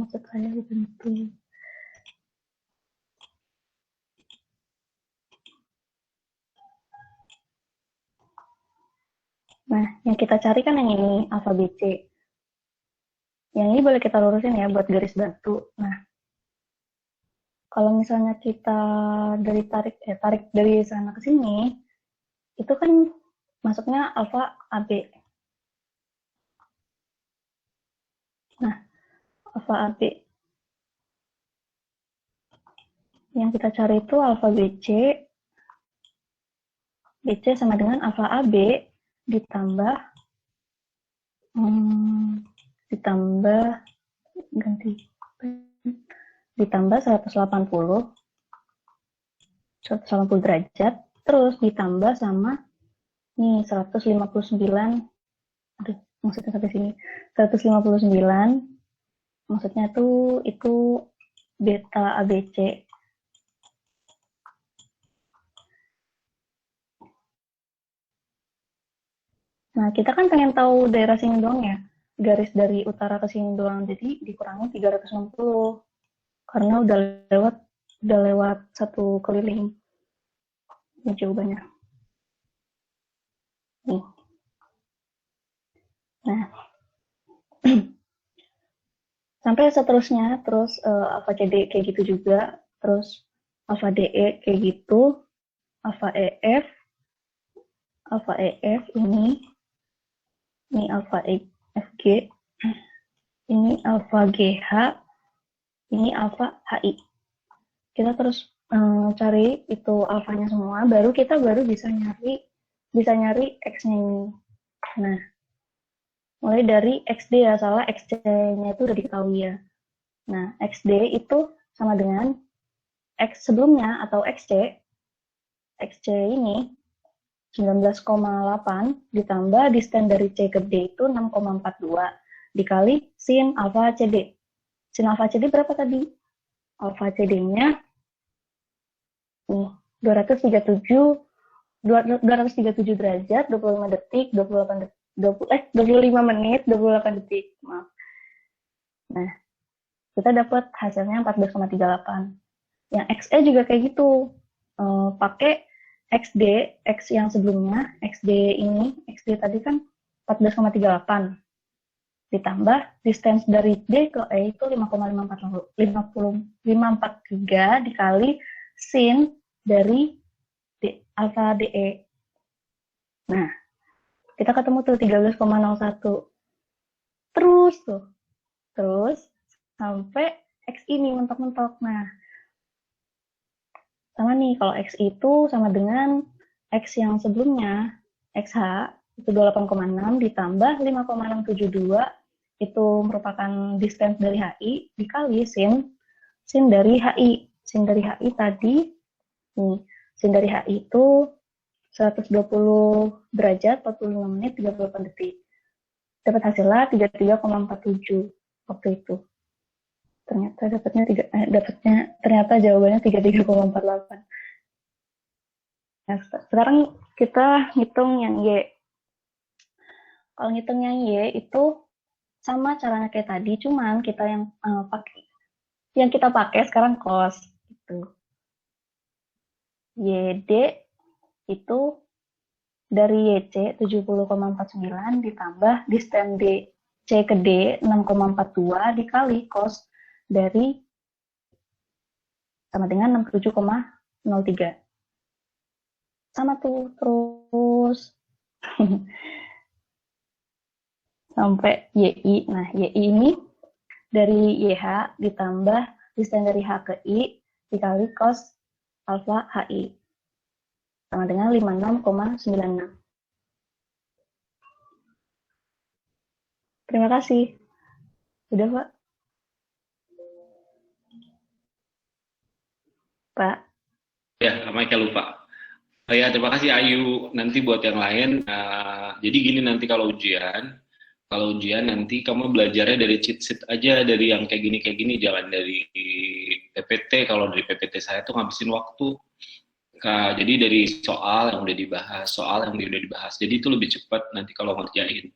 maksud saya bukan itu. Nah, yang kita cari kan yang ini, alfa BC. Yang ini boleh kita lurusin ya buat garis batu. Nah, kalau misalnya kita tarik dari sana ke sini, itu kan masuknya alfa AB. Nah, alfa AB yang kita cari itu alfa BC. BC sama dengan alfa AB ditambah ditambah 180 derajat, terus ditambah sama nih 159, maksudnya sampai sini 159, maksudnya tuh itu beta ABC. Nah, kita kan pengen tahu daerah sini doang ya, garis dari utara ke sini doang, jadi dikurangi 360 karena udah lewat satu keliling. Ini jawabannya. Nih. Nah, sampai seterusnya, terus alfa CD kayak gitu juga, terus alfa DE kayak gitu, alfa EF ini alfa FG, ini alfa GH, ini alfa HI. Kita terus cari itu alfanya semua, baru kita bisa nyari X-nya ini. Nah, mulai dari XD ya, salah XC-nya itu udah diketahui ya. Nah, XD itu sama dengan X sebelumnya atau XC ini 19,8 ditambah distance dari C ke D itu 6,42 dikali sin alfa CD. Sin alfa CD berapa tadi? Alfa CD-nya nih 237 derajat, 25 detik, 25 menit, 28 detik. Maaf. Nah, kita dapat hasilnya 14,38. Yang XE juga kayak gitu. Pakai XD, X yang sebelumnya, XD tadi kan 14,38. Ditambah distance dari D ke E itu 5,543 dikali sin dari alfa DE. Nah, kita ketemu tuh 13,01. Terus sampai X ini mentok-mentok. Nah, sama nih, kalau X itu sama dengan X yang sebelumnya, XH itu 28,6 ditambah 5,672 itu merupakan distance dari HI dikali sin dari HI. Sin dari HI tadi, nih, sin dari HI itu 120 derajat, 45 menit, 38 detik. Dapat hasilnya 33,47 waktu itu. Ternyata ternyata jawabannya 33,48. Nah, sekarang kita ngitung yang Y. Kalau ngitung yang Y itu sama caranya kayak tadi, cuman kita yang kita pakai sekarang cos gitu. YD itu dari YC 70,49 ditambah distance D C ke D 6,42 dikali cos dari sama dengan 67,03. Sama tuh terus sampai YI. Nah, YI ini dari YH ditambah distance dari H ke I dikali cos alfa HI sama dengan 56,96. Terima kasih. Sudah, Pak? Pak? Ya, Michael lupa. Ya, terima kasih Ayu. Nanti buat yang lain, jadi gini nanti kalau ujian nanti kamu belajarnya dari cheat sheet aja, dari yang kayak gini, jangan dari PPT. Kalau dari PPT saya tuh ngabisin waktu. Jadi dari soal yang udah dibahas, jadi itu lebih cepat nanti kalau ngerjain.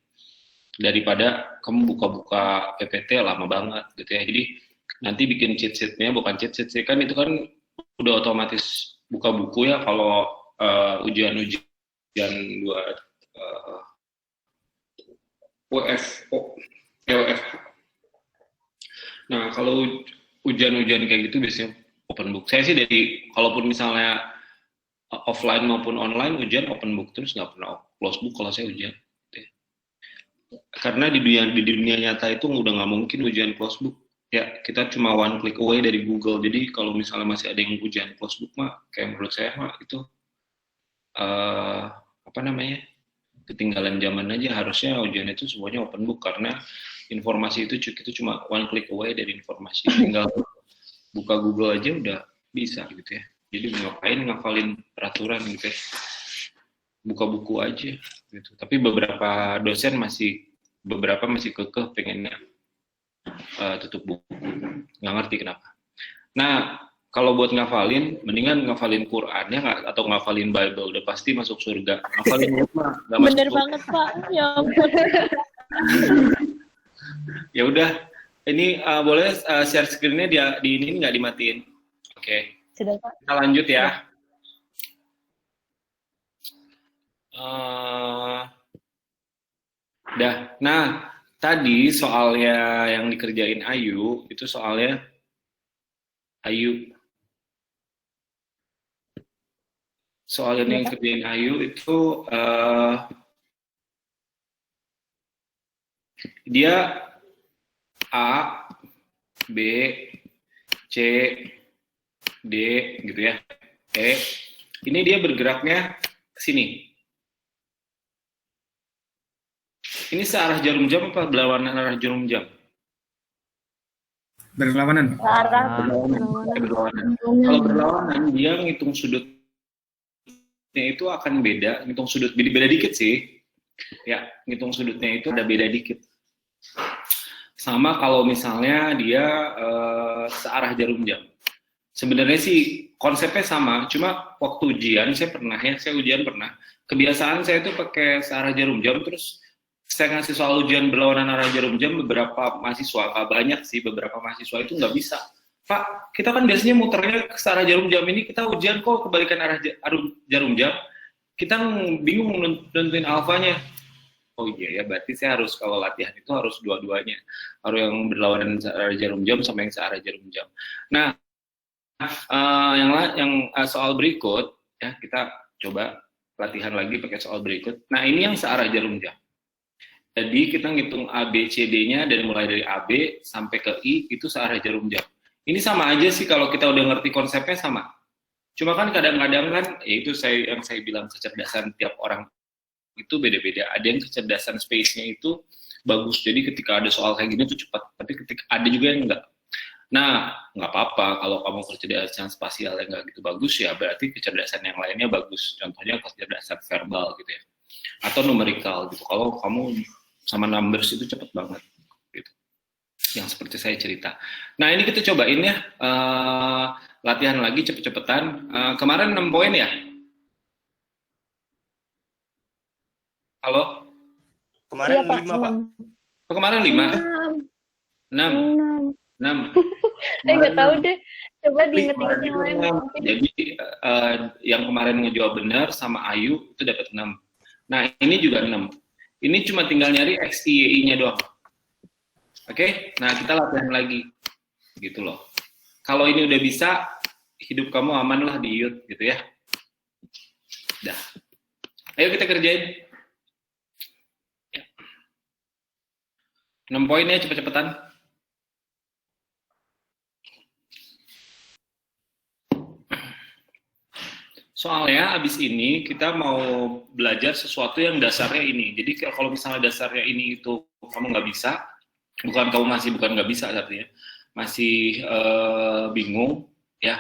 daripada kamu buka-buka PPT lama banget gitu ya. Jadi nanti bikin cheat sheet-nya bukan cheat sheet sih, kan itu kan udah otomatis buka buku ya kalau ujian-ujian buat WFO, WFH. Nah, kalau ujian-ujian kayak gitu biasanya open book. Saya sih dari, kalaupun misalnya offline maupun online, ujian open book terus, nggak pernah close book kalau saya ujian. Karena di dunia nyata itu udah nggak mungkin ujian close book. Ya, kita cuma one click away dari Google. Jadi kalau misalnya masih ada yang ujian close book mah, kayak menurut saya mah itu apa namanya, ketinggalan zaman aja. Harusnya ujian itu semuanya open book, karena informasi itu cuma one click away dari informasi. Tinggal buka Google aja udah bisa gitu ya. Jadi ngapain ngafalin peraturan gitu ya. Buka buku aja gitu. Tapi beberapa dosen masih kekeh pengennya tutup buku. Nggak ngerti kenapa. Nah, kalau buat ngafalin, mendingan ngafalin Quran ya, atau ngafalin Bible, udah pasti masuk surga. Ngafalin mah nggak masuk Bener surga. banget Pak. Ya Ya udah, ini boleh share screen-nya di ini nggak dimatiin? Oke. Sudah, Pak. Kita lanjut ya. Nah, tadi soalnya yang dikerjain Ayu, itu soalnya Ayu. Soalnya yang dikerjain Ayu itu dia A, B, C, D gitu ya. E. Ini dia bergeraknya ke sini. Ini searah jarum jam apa berlawanan arah jarum jam? Berlawanan. Berlawanan. Kalau berlawanan, dia ngitung sudutnya itu akan beda. Ngitung sudut beda dikit sih. Ya, ngitung sudutnya itu ada beda dikit. Sama kalau misalnya dia searah jarum jam. Sebenarnya sih konsepnya sama, cuma waktu ujian saya ujian pernah. Kebiasaan saya itu pakai searah jarum jam, terus saya ngasih soal ujian berlawanan arah jarum jam, beberapa mahasiswa, banyak sih, beberapa mahasiswa itu nggak bisa. Pak, kita kan biasanya muternya ke arah jarum jam, ini kita ujian kok kebalikan arah jarum jam, kita bingung nentuin alfanya. Oh iya ya, berarti saya harus, kalau latihan itu harus dua-duanya, harus yang berlawanan arah jarum jam sama yang searah jarum jam. Nah, yang soal berikut ya, kita coba latihan lagi pakai soal berikut. Nah, ini yang searah jarum jam. Jadi kita ngitung A, B, C, D-nya dari mulai dari A, B sampai ke I itu searah jarum jam. Ini sama aja sih kalau kita udah ngerti konsepnya sama. Cuma kan kadang-kadang kan, itu yang saya bilang kecerdasan tiap orang itu beda-beda. Ada yang kecerdasan space-nya itu bagus. Jadi ketika ada soal kayak gini tuh cepat. Tapi ketika ada juga yang enggak. Nah, nggak apa-apa kalau kamu kecerdasan spasialnya nggak gitu bagus, ya berarti kecerdasan yang lainnya bagus. Contohnya kecerdasan verbal gitu ya. Atau numerical gitu. Kalau kamu sama numbers itu cepet banget gitu. Yang seperti saya cerita. Nah, ini kita cobain ya, latihan lagi cepet-cepetan. Kemarin 6 poin ya? Halo? Kemarin Iya, Pak, 5, Pak. Oh, kemarin 5? 6. 6. Saya nggak tahu deh. Coba diinget-inget yang lain. Jadi yang kemarin ngejawab benar sama Ayu itu dapat 6. Nah, ini juga 6. Ini cuma tinggal nyari X, Y, I-nya doang. Oke? Nah, kita latihan lagi. Gitu loh. Kalau ini udah bisa, hidup kamu aman lah di IUT gitu ya. Dah. Ayo kita kerjain. 6 poin ya, cepet-cepetan. Soalnya abis ini kita mau belajar sesuatu yang dasarnya ini. Jadi kalau misalnya dasarnya ini itu kamu nggak bisa, bukan nggak bisa artinya, masih bingung, ya,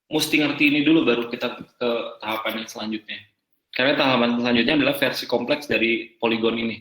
mesti ngerti ini dulu baru kita ke tahapan yang selanjutnya. Karena tahapan selanjutnya adalah versi kompleks dari poligon ini.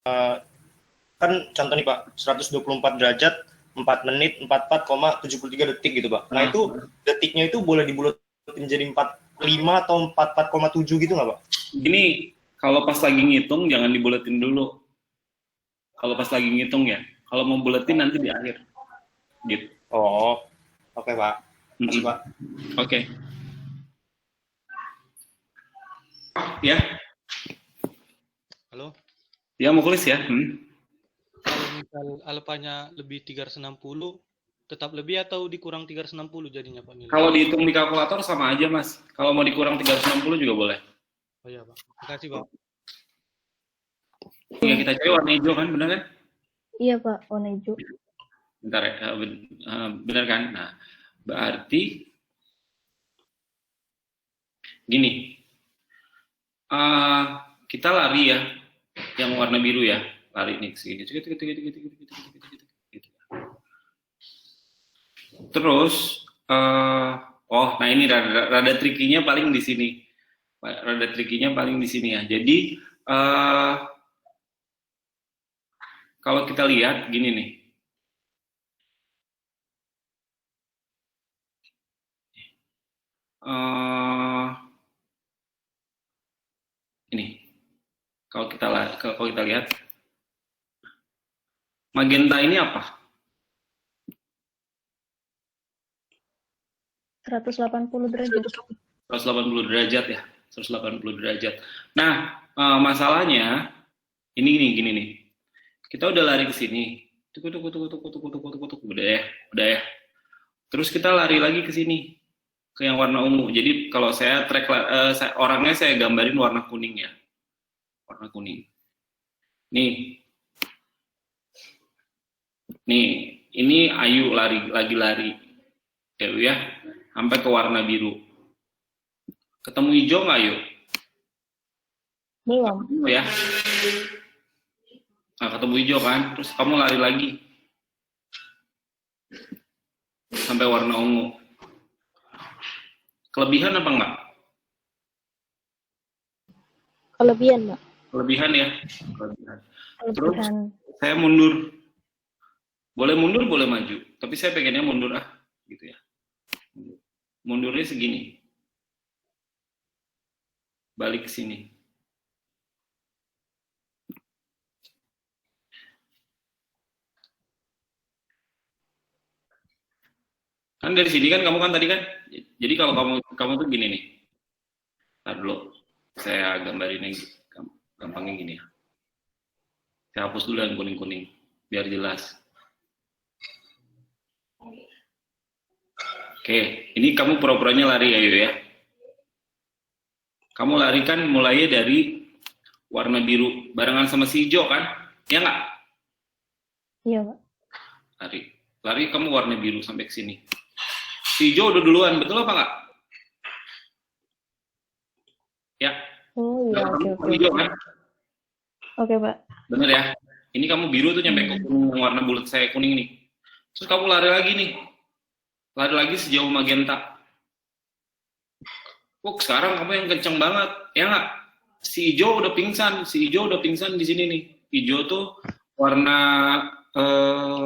kan contoh nih Pak, 124 derajat, 4 menit, 44,73 detik gitu Pak. Nah itu detiknya itu boleh dibulatin jadi 45 atau 44,7 gitu nggak Pak? Gini, kalau pas lagi ngitung jangan dibuletin dulu. Kalau pas lagi ngitung ya. Kalau mau buletin nanti di akhir. Gitu. Oh, oke Pak. Makasih Pak. Oke. Ya. Halo. Ya, Muklis ya. Kalau misal alfanya lebih 360, tetap lebih atau dikurang 360 jadinya Pak nilai? Kalau dihitung di kalkulator sama aja Mas. Kalau mau dikurang 360 juga boleh. Oh iya Pak. Makasih Pak. Ya kita cari warna hijau kan, benar kan? Iya Pak, warna hijau. Bentar ya, benar kan? Nah, berarti gini, kita lari ya, yang warna biru ya, lari nih segini, gitu. Terus, nah ini rada trikinya paling di sini, ya. Jadi kalau kita lihat gini nih. Ini kalau kita lihat magenta ini apa? 180 derajat. 180 derajat ya, 180 derajat. Nah, masalahnya ini gini nih. Kita udah lari ke sini. Udah ya. Terus kita lari lagi ke sini, ke yang warna ungu. Jadi kalau saya orangnya saya gambarin warna kuning ya. Warna kuning. Nih, ini Ayu lagi lari. Ya, sampai ke warna biru. Ketemu hijau nggak, Ayu? Belum. Ya. Nah, ketemu hijau kan, terus kamu lari lagi. Sampai warna ungu. Kelebihan apa enggak? Kelebihan, Mbak. Kelebihan ya. Terus Kelebihan. saya mundur. Boleh mundur, boleh maju. Tapi saya pengennya mundur gitu ya. Mundurnya segini. Balik ke sini. Kan dari sini kan kamu kan tadi kan. Jadi kalau kamu tuh gini nih. Ntar dulu. Saya gambarin yang gampangnya gini ya. Saya hapus dulu yang kuning-kuning biar jelas. Oke, ini kamu pura-puranya lari Ayu ya. Kamu lari kan mulai dari warna biru barengan sama si hijau kan? Ya nggak? Iya, Pak. Lari kamu warna biru sampai ke sini. Si hijau udah duluan, betul apa nggak? Ya. Oh iya, oke. Hijau kan? Oke, Pak. Bener ya? Ini kamu biru tuh nyampe ke kuning, warna bulat saya kuning nih. Terus kamu lari lagi nih. Lari lagi sejauh magenta. Sekarang kamu yang kenceng banget, ya nggak? Si hijau udah pingsan di sini nih. Hijau tuh warna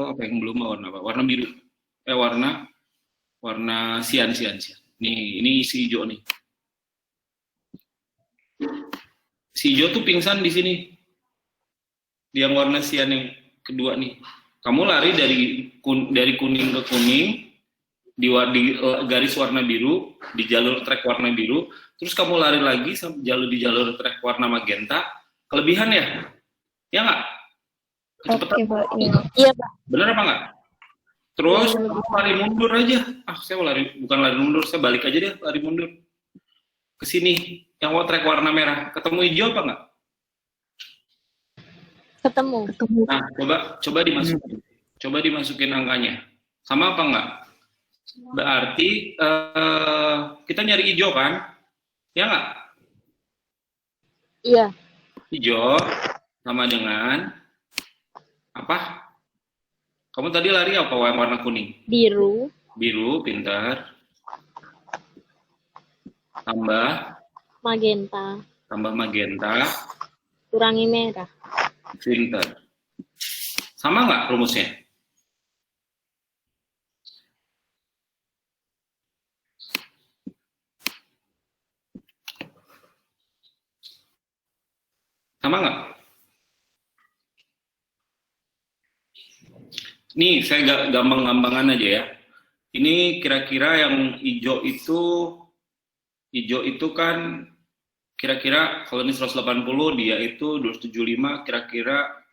apa yang belum warna apa? Warna biru. Warna sian. Nih, ini si hijau nih. Si hijau tuh pingsan di sini. Yang warna sian yang kedua nih. Kamu lari dari kuning ke kuning. Di garis warna biru, di jalur trek warna biru, terus kamu lari lagi di jalur trek warna magenta, kelebihan ya? Ya nggak? Kecepatan. Oke, Pak. Iya, Pak. Bener apa nggak? Terus kamu lari mundur aja. Saya bukan lari mundur, saya balik aja deh, lari mundur. Ke sini, yang trek warna merah, ketemu hijau apa nggak? Ketemu. Nah, coba dimasukin angkanya. Sama apa nggak? Berarti kita nyari hijau kan? Ya nggak? Iya. Hijau sama dengan apa? Kamu tadi lari apa warna kuning? Biru. Biru, pintar. Tambah Magenta. magenta. Kurangi merah. Pinter. Sama nggak rumusnya? Sama nggak? Nih, saya gampang-gampangan aja ya. Ini kira-kira yang hijau itu kan kira-kira kalau ini 180 dia itu 275 kira-kira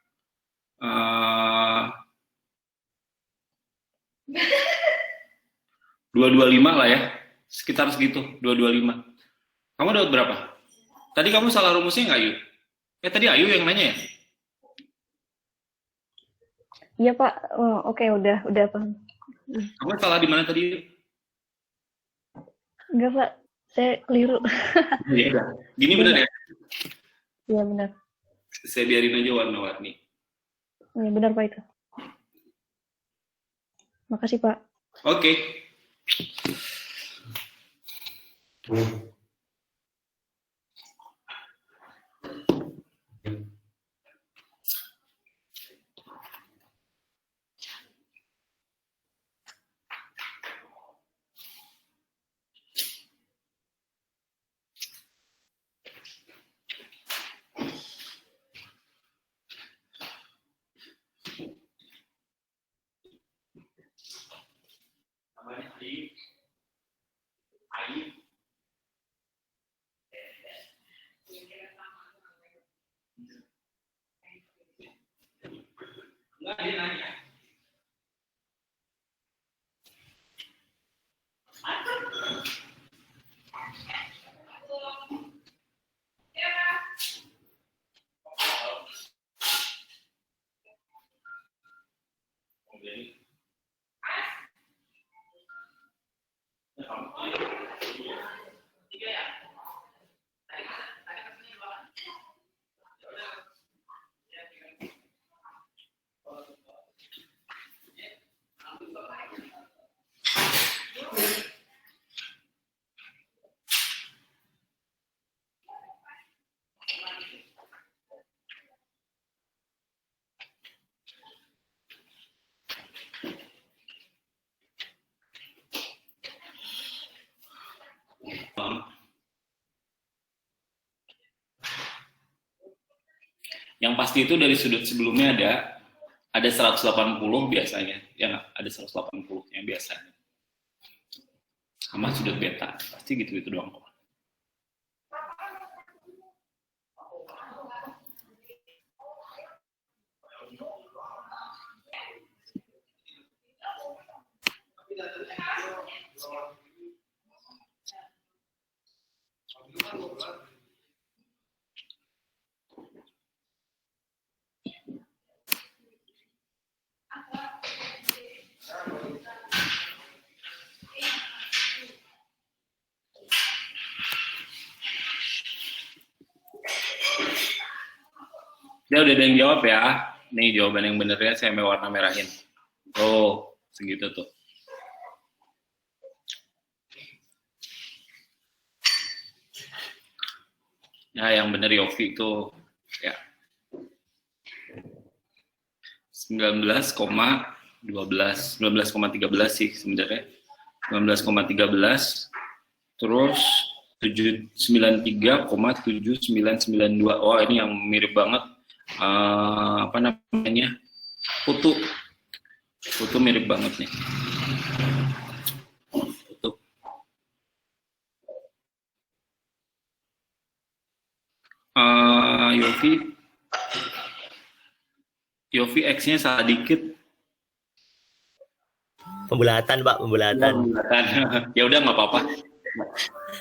225 lah ya, sekitar segitu 225. Kamu dapat berapa? Tadi kamu salah rumusnya nggak, Ayu? Tadi Ayu yang nanya ya? Iya Pak, oke udah paham. Kamu salah di mana tadi? Enggak Pak, saya keliru. Iya udah. Gini bener ya? Iya benar. Saya biarin aja warna-warni. Iya benar Pak itu. Makasih Pak. Oke. Enggak, dia nanya. Yang pasti itu dari sudut sebelumnya ada 180 biasanya, ya nggak? Ada 180 yang biasanya. Sama sudut beta, pasti gitu-gitu doang kok. Dia udah ada yang jawab ya. Nih jawaban yang benernya saya warna merahin. Oh, segitu tuh. Nah, yang bener Yofi itu ya 19,13 sih sebenarnya. 19,13 terus 793,7992. Oh, ini yang mirip banget. Apa namanya? Putu mirip banget nih. Putu. Yofi X-nya salah dikit. Pembulatan, Pak, pembulatan. Ya udah nggak apa-apa.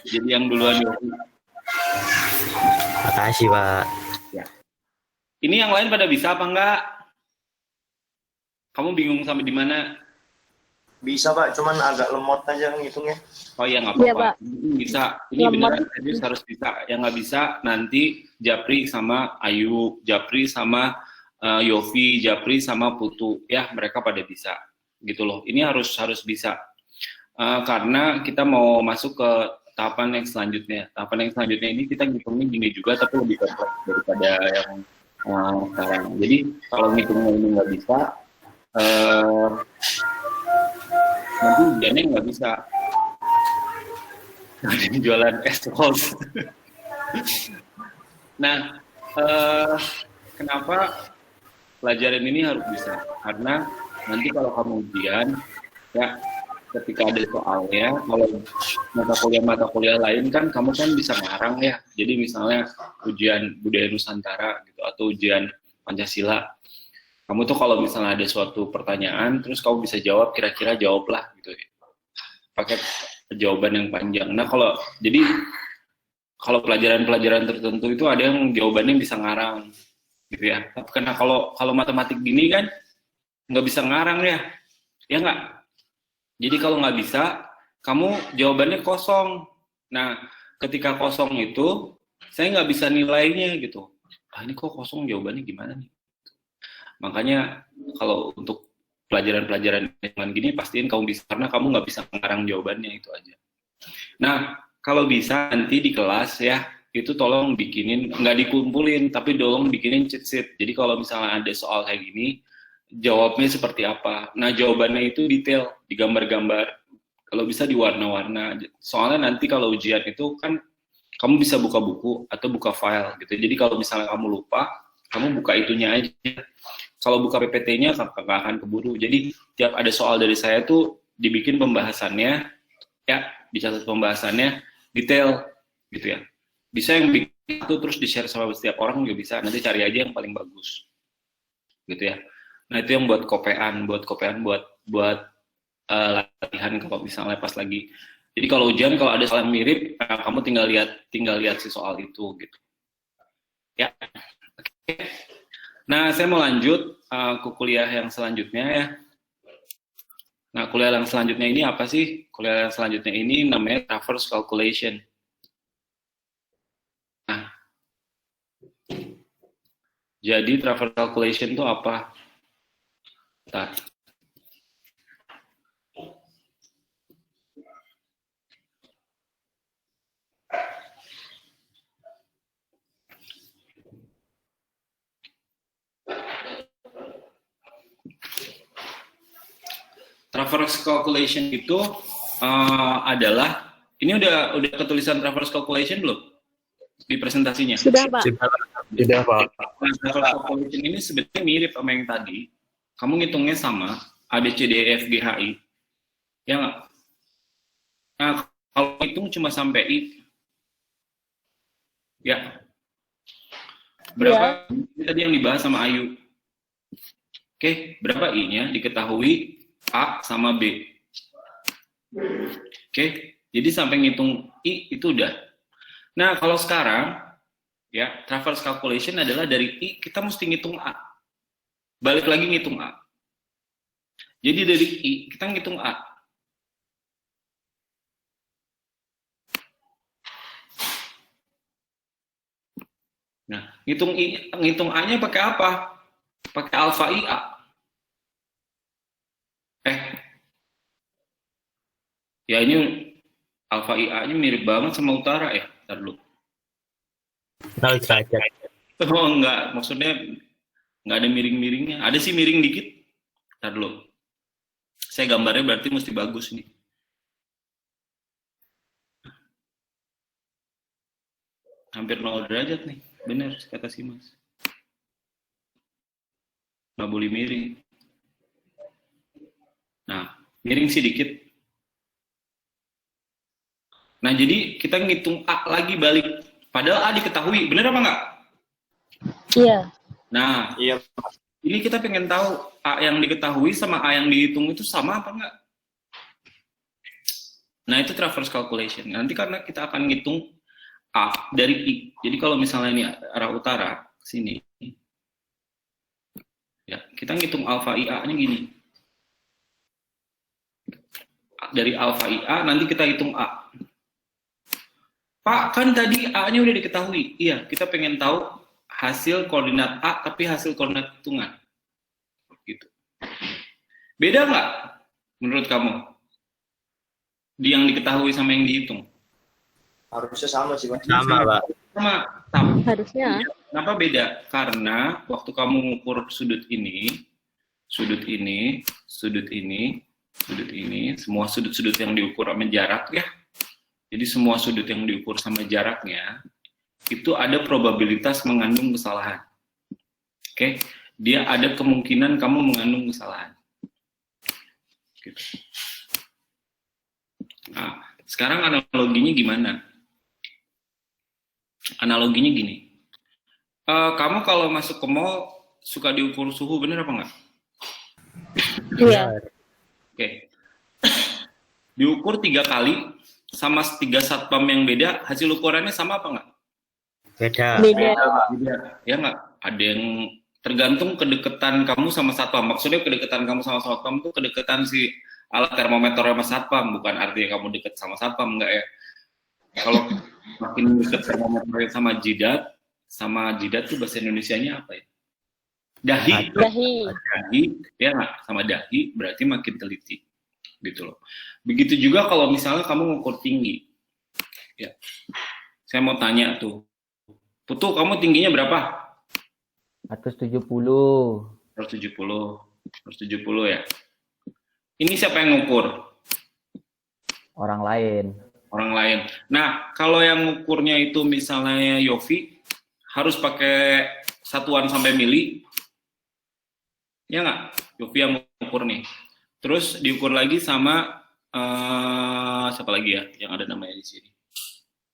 Jadi yang duluan Yofi. Makasih, Pak. Ya. Ini yang lain pada bisa apa enggak? Kamu bingung sampai di mana? Bisa Pak, cuman agak lemot aja ngitungnya. Oh iya nggak apa-apa. Iya, Pak. Bisa. Ini beneran serius harus bisa. Yang nggak bisa nanti Japri sama Ayu, Japri sama Yofi, Japri sama Putu. Ya mereka pada bisa. Gitu loh. Ini harus bisa. Karena kita mau masuk ke tahapan yang selanjutnya. Tahapan yang selanjutnya ini kita ngitungnya gini juga, tapi lebih kompleks daripada yang sekarang. Jadi kalau ngitungnya ini nggak bisa, nanti ujiannya nggak bisa. Ada yang jualan es rolls. Nah, kenapa pelajaran ini harus bisa? Karena nanti kalau kamu ujian, ya ketika ada soalnya, kalau mata kuliah lain kan kamu kan bisa ngarang ya. Jadi misalnya ujian budaya Nusantara gitu atau ujian Pancasila, kamu tuh kalau misalnya ada suatu pertanyaan, terus kamu bisa jawab, kira-kira jawablah gitu ya. Pakai jawaban yang panjang. Nah kalau pelajaran-pelajaran tertentu itu ada yang jawabannya bisa ngarang gitu ya. Karena kalau matematik gini kan nggak bisa ngarang ya nggak. Jadi kalau nggak bisa, kamu jawabannya kosong. Nah, ketika kosong itu, saya nggak bisa nilainya gitu. Ini kok kosong, jawabannya gimana nih? Makanya kalau untuk pelajaran-pelajaran yang gini, pastiin kamu bisa, karena kamu nggak bisa ngarang jawabannya, itu aja. Nah, kalau bisa nanti di kelas ya, itu tolong bikinin, nggak dikumpulin, tapi tolong bikinin cheat sheet. Jadi kalau misalnya ada soal kayak gini, jawabnya seperti apa. Nah, jawabannya itu detail, digambar-gambar. Kalau bisa di warna-warna. Soalnya nanti kalau ujian itu kan kamu bisa buka buku atau buka file gitu. Jadi kalau misalnya kamu lupa, kamu buka itunya aja. Kalau buka PPT-nya nggak akan keburu. Jadi tiap ada soal dari saya tuh dibikin pembahasannya, ya dicatat pembahasannya detail gitu ya. Bisa yang bikin itu terus di-share sama setiap orang juga bisa. Nanti cari aja yang paling bagus. Gitu ya. Nah, itu yang buat kopean buat latihan kalau misalnya pas lagi. Jadi kalau ujian kalau ada soal yang mirip, kamu tinggal lihat si soal itu gitu. Ya. Oke. Nah, saya mau lanjut ke kuliah yang selanjutnya ya. Nah, kuliah yang selanjutnya ini apa sih? Kuliah yang selanjutnya ini namanya Traverse Calculation. Nah, jadi Traverse Calculation itu apa? Bentar. Traverse calculation itu adalah, ini udah ketulisan traverse calculation belum di presentasinya? Sudah, Pak. Sudah, Pak. Nah, traverse calculation ini sebenarnya mirip sama yang tadi. Kamu ngitungnya sama A, B, C, D, E, F, G, H, I. Ya nggak? Nah, kalau hitung cuma sampai I. Ya. Berapa? Ini tadi yang dibahas sama Ayu. Oke, berapa I-nya? Diketahui A sama B. Oke, jadi sampai ngitung I itu udah. Nah, kalau sekarang, ya, traverse calculation adalah dari I, kita mesti ngitung A. Balik lagi ngitung A. Jadi dari I, kita ngitung A. Nah, ngitung A-nya pakai apa? Pakai alfa IA. Ya ini alfa IA-nya mirip banget sama utara ya. Ntar dulu. 0 derajat. Oh enggak, maksudnya nggak ada miring-miringnya. Ada sih miring dikit. Ntar dulu. Saya gambarnya berarti mesti bagus nih. Hampir 0 derajat nih. Benar kata si Mas. Nggak boleh miring. Nah, miring sih dikit. Nah, jadi kita ngitung A lagi balik. Padahal A diketahui. Benar apa enggak? Iya. Nah, Iya. ini kita pengen tahu A yang diketahui sama A yang dihitung itu sama apa enggak? Nah, itu traverse calculation. Nanti karena kita akan ngitung A dari I. Jadi kalau misalnya ini arah utara, sini. Ya, kita ngitung alfa IA-nya gini. Dari alfa IA, nanti kita hitung A. Pak, kan tadi A-nya udah diketahui. Iya, kita pengen tahu hasil koordinat A, tapi hasil koordinat hitungan. Gitu. Beda nggak menurut kamu? Yang diketahui sama yang dihitung? Harusnya sama sih, Pak. Sama, Pak. Sama, sama. Harusnya. Kenapa beda? Karena waktu kamu mengukur sudut ini, sudut ini, sudut ini, sudut ini, semua sudut-sudut yang diukur sama jarak ya. Jadi semua sudut yang diukur sama jaraknya itu ada probabilitas mengandung kesalahan. Oke, dia ada kemungkinan kamu mengandung kesalahan. Gitu. Nah, sekarang analoginya gimana? Analoginya gini. Kamu kalau masuk ke mall suka diukur suhu, bener apa enggak? Iya. Oke. Diukur 3 kali sama 3 satpam yang beda, hasil ukurannya sama apa enggak? Beda. Beda. Ya enggak? Ada yang tergantung kedekatan kamu sama satpam. Maksudnya kedekatan kamu sama satpam itu kedekatan si alat termometer sama satpam, bukan artinya kamu deket sama satpam, enggak ya. Kalau makin deket termometer sama jidat tuh bahasa Indonesianya apa ya? Dahi. Dahi. Ya enggak? Sama dahi berarti makin teliti. Gitu loh. Begitu juga kalau misalnya kamu ngukur tinggi. Ya. Saya mau tanya tuh. Putu, kamu tingginya berapa? 170. 170 ya. Ini siapa yang ngukur? Orang lain. Orang lain. Nah, kalau yang ngukurnya itu misalnya Yofi, harus pakai satuan sampai mili. Ya nggak? Yofi yang ngukur nih. Terus diukur lagi sama siapa lagi ya yang ada namanya di sini?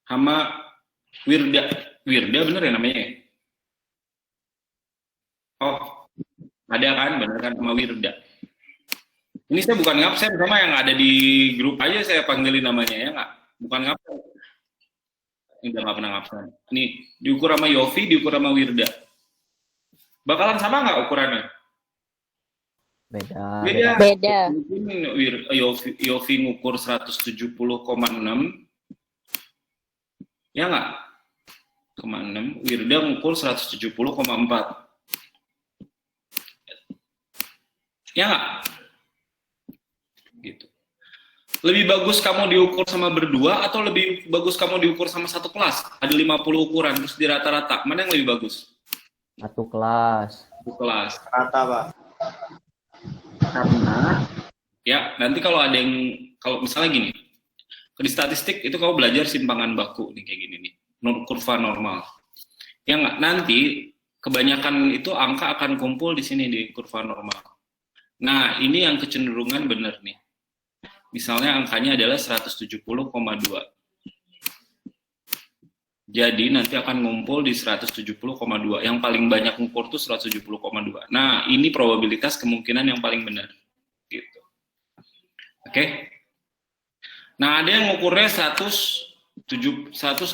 Sama Wirda. Wirda bener ya namanya ya? Oh, ada kan? Bener kan sama Wirda. Ini saya bukan ngabsen, sama yang ada di grup aja saya panggilin namanya ya nggak? Bukan ngabsen. Ini udah nggak pernah ngabsen. Nih, diukur sama Yofi, diukur sama Wirda. Bakalan sama nggak ukurannya? Beda. Mungkin Yofi ngukur 170,6. Ya nggak? 0,6. Wirda ngukur 170,4. Ya nggak? Gitu. Lebih bagus kamu diukur sama berdua atau lebih bagus kamu diukur sama satu kelas? Ada 50 ukuran terus di rata-rata. Mana yang lebih bagus? Satu kelas. Satu kelas. Rata, Pak. Karena ya nanti kalau ada yang misalnya gini, di statistik itu kamu belajar simpangan baku nih kayak gini nih, kurva normal. Ya nggak, nanti kebanyakan itu angka akan kumpul di sini di kurva normal. Nah, ini yang kecenderungan benar nih. Misalnya angkanya adalah 170,2. Jadi nanti akan ngumpul di 170,2. Yang paling banyak ngukur tuh 170,2. Nah, ini probabilitas kemungkinan yang paling benar. Gitu. Oke? Nah, ada yang ngukurnya 169,2.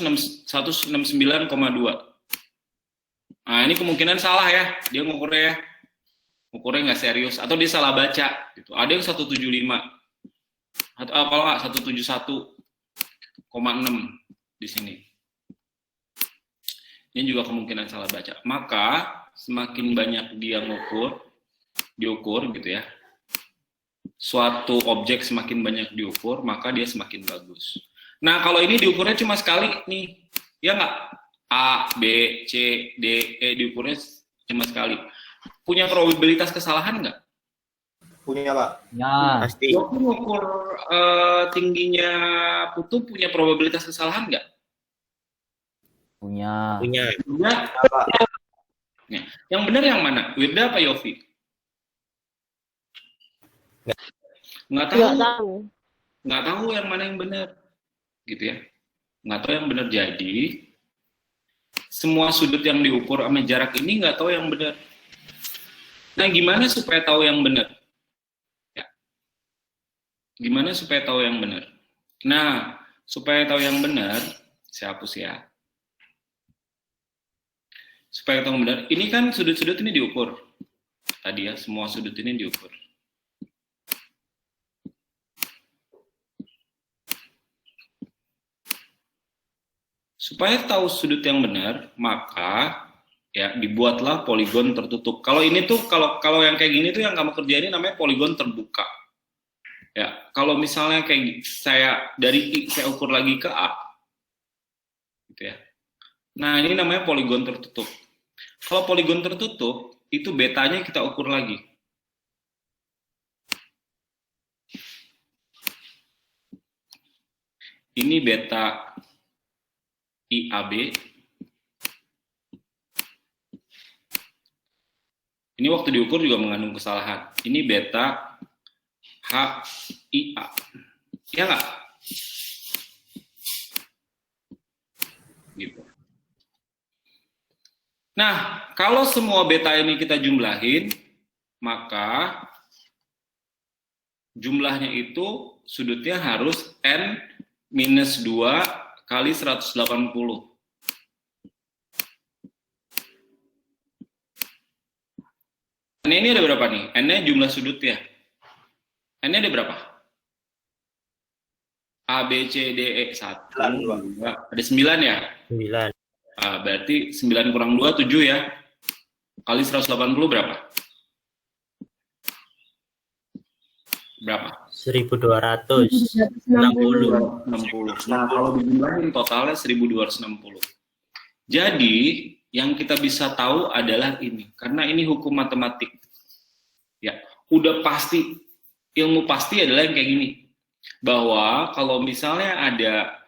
Nah, ini kemungkinan salah ya. Dia ngukurnya nggak serius. Atau dia salah baca. Gitu. Ada yang 175. Atau kalau nggak 171,6 di sini. Ini juga kemungkinan salah baca. Maka semakin banyak dia diukur gitu ya. Suatu objek semakin banyak diukur, maka dia semakin bagus. Nah, kalau ini diukurnya cuma sekali nih. Ya nggak? A, B, C, D, E diukurnya cuma sekali. Punya probabilitas kesalahan nggak? Punya, Pak. Ya. Pasti. Waktu ngukur tingginya Putu punya probabilitas kesalahan nggak? Punya. Punya. Pak. Ya. Yang benar yang mana? Wirda apa Yofi? Nggak tahu. Nggak tahu yang mana yang benar. Gitu ya. Nggak tahu yang benar. Jadi, semua sudut yang diukur sama jarak ini nggak tahu yang benar. Nah, gimana supaya tahu yang benar? Ya. Gimana supaya tahu yang benar? Nah, supaya tahu yang benar, saya hapus ya. Supaya tahu benar, ini kan sudut-sudut ini diukur. Tadi ya, semua sudut ini diukur. Supaya tahu sudut yang benar, maka ya dibuatlah poligon tertutup. Kalau ini tuh kalau yang kayak gini tuh yang kamu kerjain namanya poligon terbuka. Ya, kalau misalnya kayak saya dari I saya ukur lagi ke A. Gitu ya. Nah, ini namanya poligon tertutup. Kalau poligon tertutup, itu betanya kita ukur lagi. Ini beta IAB. Ini waktu diukur juga mengandung kesalahan. Ini beta HIA. Ya nggak? Gitu. Nah, kalau semua beta ini kita jumlahin, maka jumlahnya itu sudutnya harus N minus 2 kali 180. N ini ada berapa nih? N-nya jumlah sudutnya. N-nya ada berapa? A, B, C, D, E, 1, 2. Ada 9 ya? 9. Berarti 9 kurang 2, 7 ya? Kali 180 berapa? Berapa? 1260. 60. Nah, kalau dijumlahin totalnya 1260. Jadi, yang kita bisa tahu adalah ini. Karena ini hukum matematik. Ya, udah pasti, ilmu pasti adalah yang kayak gini. Bahwa kalau misalnya ada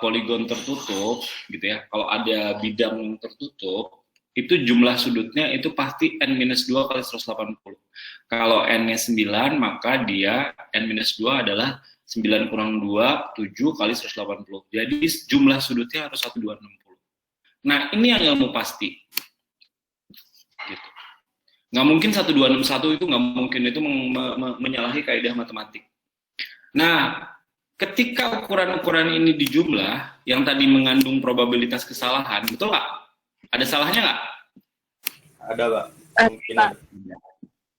poligon tertutup, gitu ya, kalau ada bidang tertutup, itu jumlah sudutnya itu pasti N-2 kali 180. Kalau N-nya 9, maka dia N-2 adalah 9 kurang 2, 7 kali 180. Jadi jumlah sudutnya harus 1260. Nah, ini yang ilmu pasti. Gitu. Nggak mungkin 1261 itu nggak mungkin, itu menyalahi kaidah matematik. Nah, ketika ukuran-ukuran ini dijumlah, yang tadi mengandung probabilitas kesalahan, betul nggak? Ada salahnya nggak? Ada, Pak. Kemungkinan.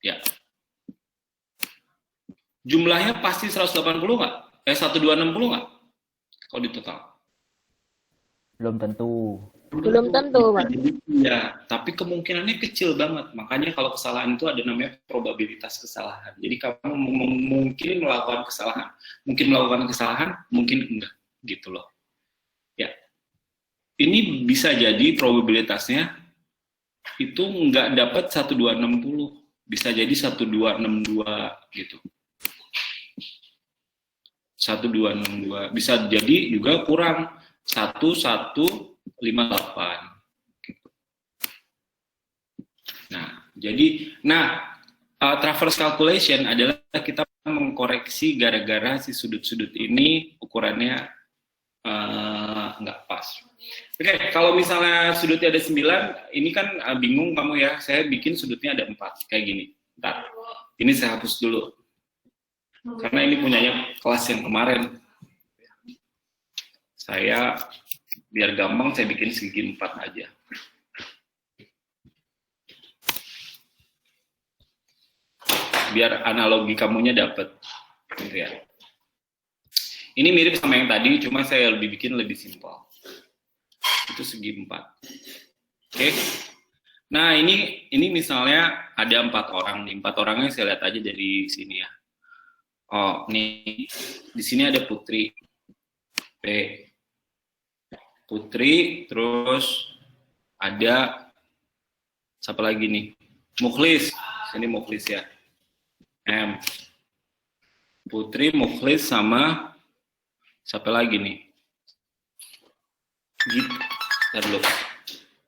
Ya. Jumlahnya pasti 180 nggak? 1260 nggak? Kalau di total. Belum tentu. Belum tentu, Pak. Ya, tapi kemungkinannya kecil banget. Makanya kalau kesalahan itu ada namanya probabilitas kesalahan. Jadi kamu mungkin melakukan kesalahan. Mungkin melakukan kesalahan, mungkin enggak. Gitu loh. Ya. Ini bisa jadi probabilitasnya itu nggak dapat 1260. Bisa jadi 1262 gitu. 1262. Bisa jadi juga kurang 1158. Nah, traverse calculation adalah kita mengkoreksi gara-gara si sudut-sudut ini ukurannya nggak pas. Oke, kalau misalnya sudutnya ada 9, ini kan bingung kamu ya, saya bikin sudutnya ada 4, kayak gini. Bentar, ini saya hapus dulu. Karena ini punyanya kelas yang kemarin. Saya biar gampang saya bikin segi 4 aja. Biar analogi kamunya dapet, gitu ya. Ini mirip sama yang tadi, cuma saya bikin lebih simpel. Itu segi 4. Oke. Nah, ini misalnya ada 4 orang nih. 4 orangnya saya lihat aja dari sini ya. Oh, nih di sini ada Putri. P. Putri, terus ada siapa lagi nih? Mukhlis. Sini Mukhlis ya. M. Putri, Mukhlis, sama siapa lagi nih?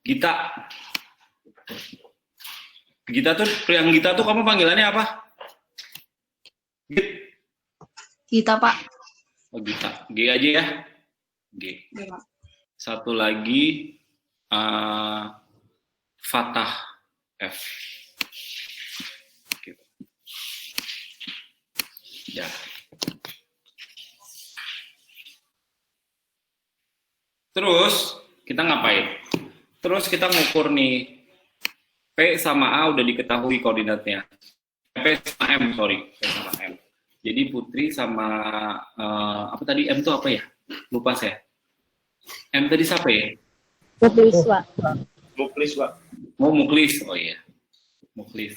Gita. Gita tuh kamu panggilannya apa? Gita, Pak. Oh, Gita. G aja ya. G. Satu lagi Fatah. F. Gitu. Ya. Terus kita ngapain? Terus kita ngukur nih P sama A udah diketahui koordinatnya. P sama M, sorry. P sama M. Jadi Putri sama apa tadi M itu apa ya? Lupa saya. M tadi siapa ya? Mukhlis, Pak. Mukhlis, Pak. Oh, Mukhlis. Oh iya. Mukhlis.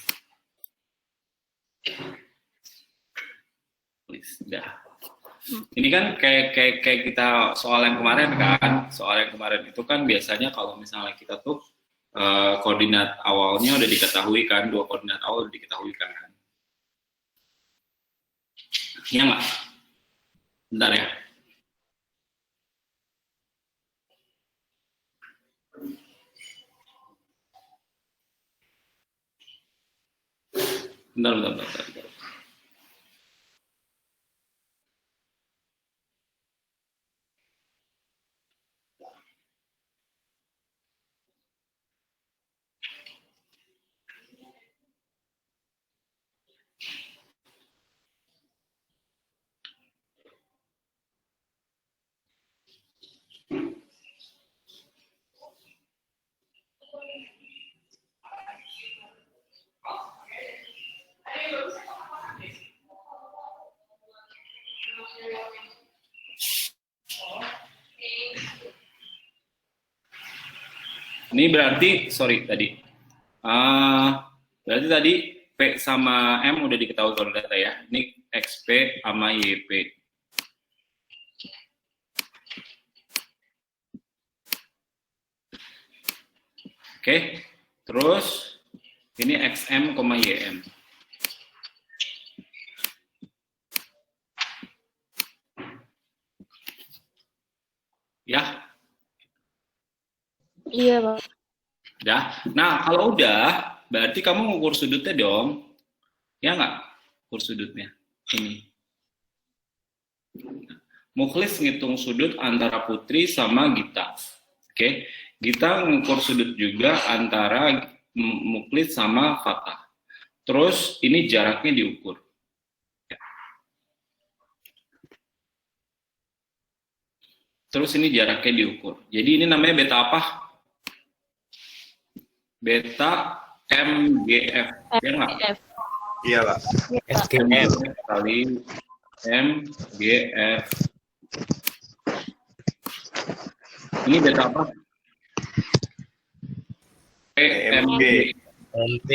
Mukhlis. Dah. Ini kan kayak kita soal yang kemarin kan. Soal yang kemarin itu kan biasanya kalau misalnya kita tuh koordinat awalnya udah diketahui kan, 2 koordinat awal udah diketahui kan. Iya nggak? Bentar ya. Bentar. Ini berarti, sorry tadi. Berarti tadi P sama M udah diketahui koordinatnya ya. Ini XP sama YP. Oke, terus ini XM, YM. Ya, Iya, Pak. udah. Nah, kalau udah, berarti kamu ngukur sudutnya dong. Ya nggak? Ukur sudutnya. Ini. Mukhlis ngitung sudut antara Putri sama Gita. Oke. Gita ngukur sudut juga antara Mukhlis sama Fatah. Terus ini jaraknya diukur. Terus ini jaraknya diukur. Jadi ini namanya beta apa? Beta MGF. Ya nggak? Iya, Pak. SKM. Kali MGF. Ini beta apa? PMG. MP.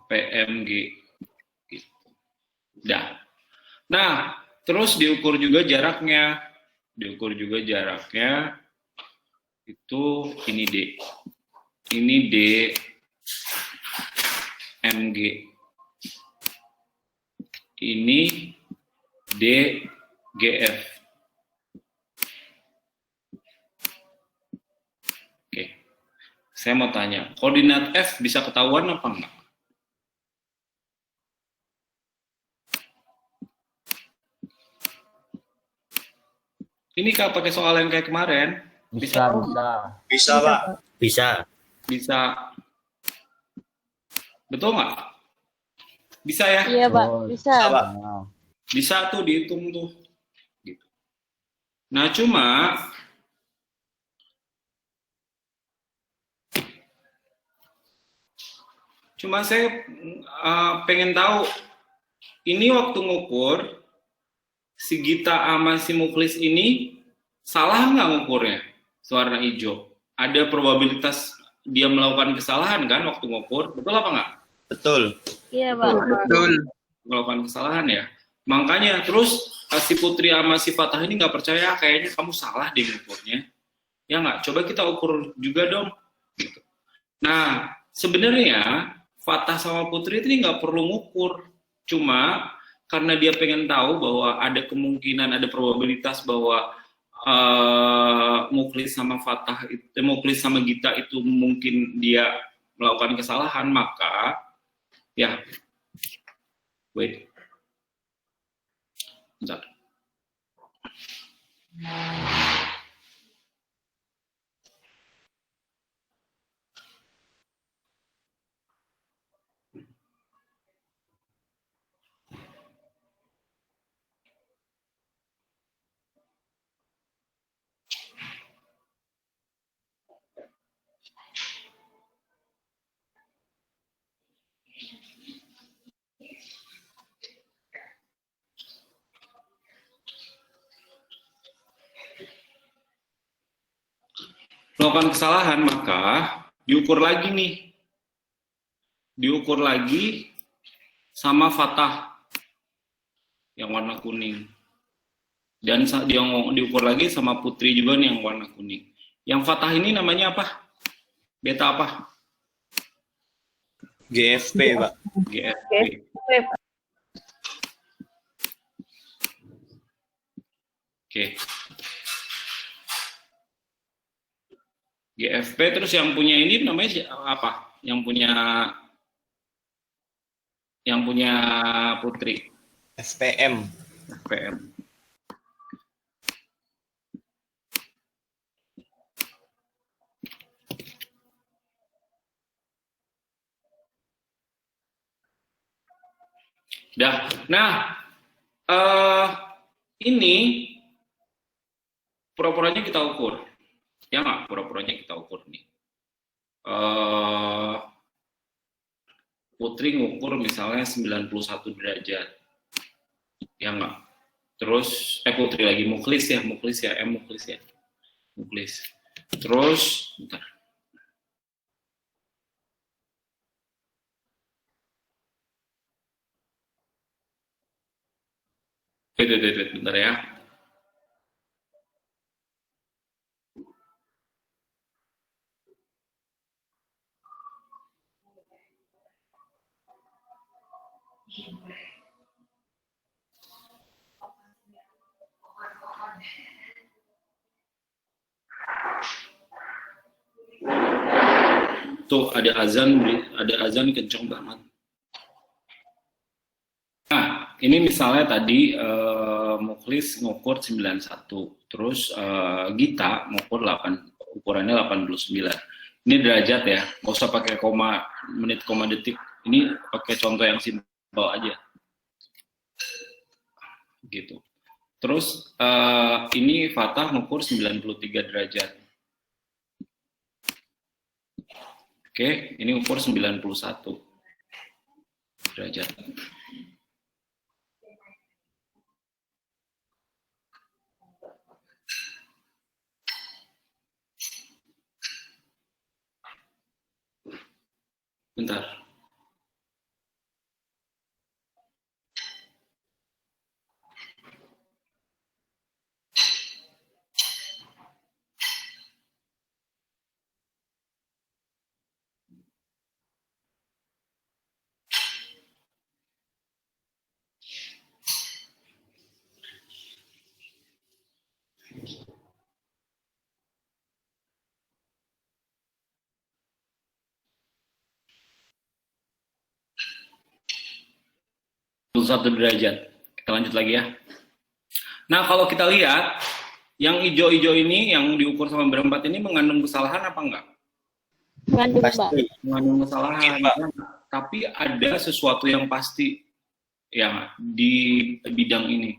PMG. Gitu. Dah. Nah, terus diukur juga jaraknya. Itu ini D. Ini D MG. Ini D GF. Oke. Saya mau tanya, koordinat F bisa ketahuan apa enggak? Ini kalau pakai soal yang kayak kemarin, Bisa. Bisa, Pak. Bisa. bisa. Betul nggak? Bisa ya? Iya, Pak. Oh, Bisa. Bisa, Pak. Nah, Bisa tuh dihitung tuh. Gitu. Nah, cuma saya pengen tahu, ini waktu ngukur, si Gita sama si Mukhlis ini salah nggak ngukurnya? Warna hijau. Ada probabilitas dia melakukan kesalahan kan waktu ngukur, betul apa nggak? Betul. Iya, Pak. Melakukan kesalahan ya. Makanya terus si Putri sama si Fatah ini nggak percaya, kayaknya kamu salah di ngukurnya. Ya nggak? Coba kita ukur juga dong. Gitu. Nah, sebenarnya Fatah sama Putri ini nggak perlu ngukur. Cuma karena dia pengen tahu bahwa ada kemungkinan, ada probabilitas bahwa Mukhlis sama Mukhlis sama Gita itu mungkin dia melakukan kesalahan, maka ya, wait, bentar. Melakukan kesalahan, maka diukur lagi nih. Diukur lagi sama Fatah. yang warna kuning. Dan dia diukur lagi sama Putri juga nih yang warna kuning. Yang Fatah ini namanya apa? Beta apa? GFP, Pak. GFP. Oke. GFP terus yang punya ini namanya apa? Yang punya Putri. FPM. FPM. Dah. Nah, ini pura-puranya kita ukur. Ya nggak? Pura-puranya kita ukur nih. Putri ngukur misalnya 91 derajat. Ya nggak? Terus, Putri lagi, Muklis ya. Muklis. Terus, bentar. Bentar ya. Tuh ada azan kenceng banget. Nah, ini misalnya tadi Muklis ngukur 91, terus Gita ngukur 8, ukurannya 89. Ini derajat ya, nggak usah pakai koma, menit, koma, detik. Ini pakai contoh yang simpel aja. Gitu. Terus ini Fatah ngukur 93 derajat. Oke, ini ukur 91 derajat. Bentar. Satu derajat. Kita lanjut lagi ya. Nah, kalau kita lihat yang hijau-hijau ini yang diukur sama berempat ini mengandung kesalahan apa enggak? Mengandung, Mbak. Mengandung kesalahan. Ya, tapi ada sesuatu yang pasti ya di bidang ini.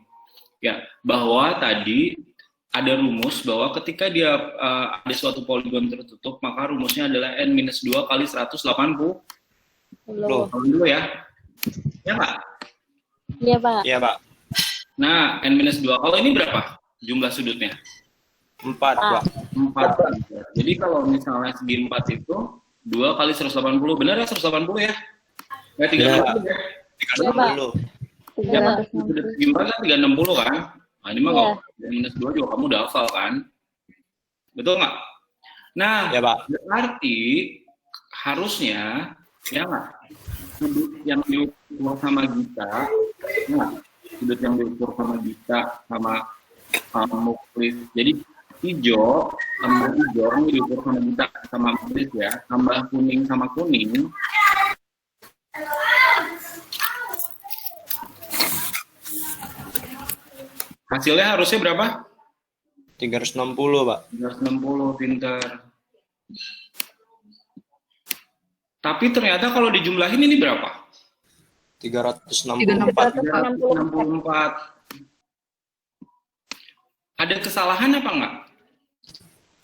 Ya, bahwa tadi ada rumus bahwa ketika dia ada suatu poligon tertutup, maka rumusnya adalah N-2 kali 180. Loh, dulu ya. Ya Pak? Iya, Pak. Iya, Pak. Nah, N-2. Kalau ini berapa jumlah sudutnya? 4, Pak. 4. Jadi kalau misalnya segi 4 itu 2 kali 180. Benar ya 180 ya? Ya, 360 ya? 360. Ya, sudut segi 4 kan 360 kan? Nah, ini mah kalau N-2 juga kamu udah hafal kan? Betul nggak? Nah, Ya, Pak. berarti harusnya, ya nggak? Sudut yang diukur sama Gita, sudut yang diukur sama Gita sama Muklis. Jadi hijau tambah hijau yang diukur sama Gita sama Muklis ya, tambah kuning sama kuning. Hasilnya harusnya berapa? 360, Pak. 360, pintar. Tapi ternyata kalau dijumlahin ini berapa? 364. 364. Ada kesalahan apa enggak?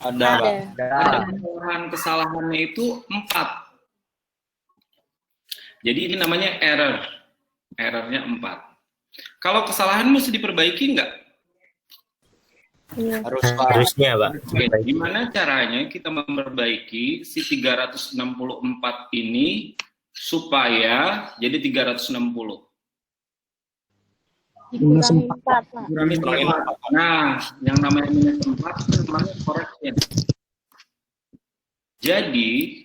Ada, Pak. Ada kesalahannya itu 4. Jadi ini namanya error. Errornya 4. Kalau kesalahan mesti diperbaiki enggak? Harus, Pak. Harusnya, Pak. Oke, gimana caranya kita memperbaiki si 364 ini supaya jadi 360? Dikurangi 4, Pak. Kurangi Kurangin 4. Nah, yang namanya minus 4 itu namanya correction. Jadi,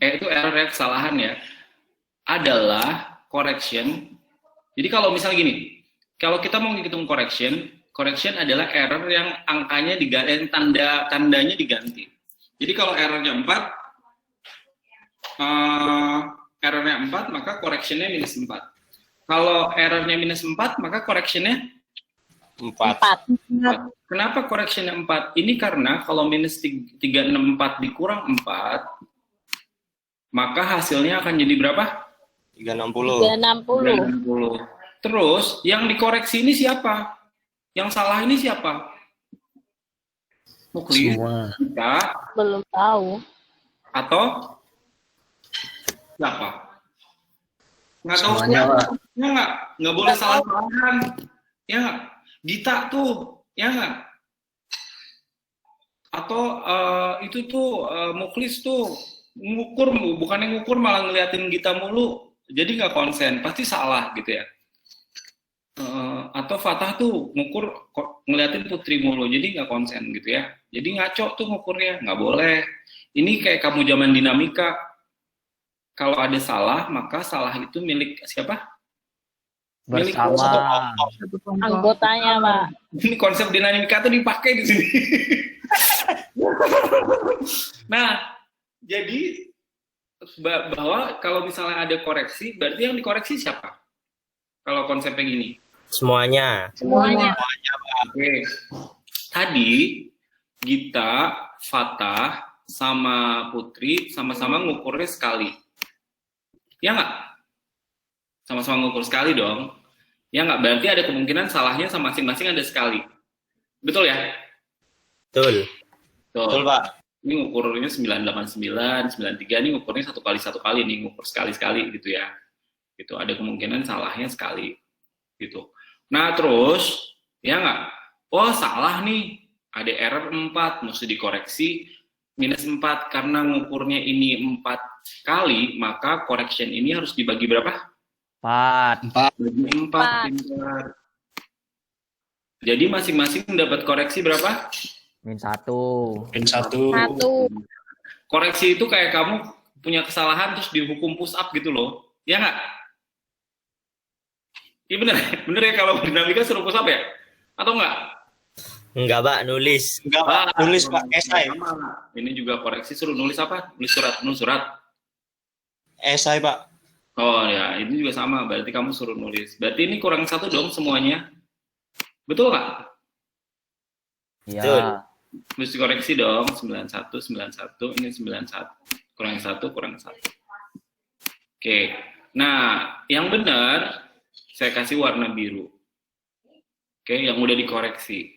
itu error ya, kesalahan ya, adalah correction. Jadi kalau misalnya gini, kalau kita mau ngitung correction adalah error yang angkanya diganti, tandanya diganti. Jadi kalau errornya 4, maka correctionnya minus 4. Kalau errornya minus 4, maka correctionnya 4. 4. Kenapa correctionnya 4? Ini karena kalau minus 364 dikurang 4, maka hasilnya akan jadi berapa? 360. 360. 360. Terus, yang dikoreksi ini siapa? Yang salah ini siapa? Muklis, Semua. kita, Belum tahu. atau siapa? Nggak tahu Semuanya, siapa. Pak. Ya nggak boleh salah-salahan. Ya nggak? Dita tuh, ya nggak? Atau itu tuh Muklis tuh ngukur, bukannya ngukur malah ngeliatin Gita mulu, jadi nggak konsen, pasti salah gitu ya. Atau Fatah tuh ngukur ngeliatin Putri mulu, jadi nggak konsen gitu ya. Jadi ngaco tuh ngukurnya, nggak boleh. Ini kayak kamu zaman dinamika. Kalau ada salah, maka salah itu milik siapa? Milik Bersama. Anggotanya, Pak. Ini konsep dinamika tuh dipakai di sini. Nah, jadi bahwa kalau misalnya ada koreksi, berarti yang dikoreksi siapa? Kalau konsepnya gini. Semuanya. Semuanya. Oke. Tadi Gita, Fatah, sama Putri sama-sama ngukurnya sekali. Ya nggak? Sama-sama ngukur sekali dong. Ya nggak? Berarti ada kemungkinan salahnya sama masing-masing ada sekali. Betul ya? Betul. Betul, Pak. Ini ngukurnya 989, 93, ini ngukurnya satu kali nih, ngukur sekali-sekali gitu ya. Gitu, ada kemungkinan salahnya sekali. Gitu. Nah, terus ya nggak? Oh, salah nih. Ada error 4, mesti dikoreksi minus 4 karena ngukurnya ini 4 kali, maka correction ini harus dibagi berapa? 4. Bagi 4. Pintar. Jadi masing-masing dapat koreksi berapa? Min 1. Min 1. 1. Koreksi itu kayak kamu punya kesalahan terus dihukum push up gitu loh. Ya nggak? Iya bener ya kalau dinamika suruh push up ya? Atau nggak? Enggak, Pak, nulis. Enggak, Pak. Nulis, Pak. Esai. Sama. Ini juga koreksi suruh nulis apa? Nulis surat. Esai, Pak. Oh ya, ini juga sama. Berarti kamu suruh nulis. Berarti ini kurang 1 dong semuanya. Betul nggak? Betul. Iya. Mesti koreksi dong. 91, ini 91. Kurang 1. Oke. Nah, yang benar saya kasih warna biru. Oke, yang udah dikoreksi.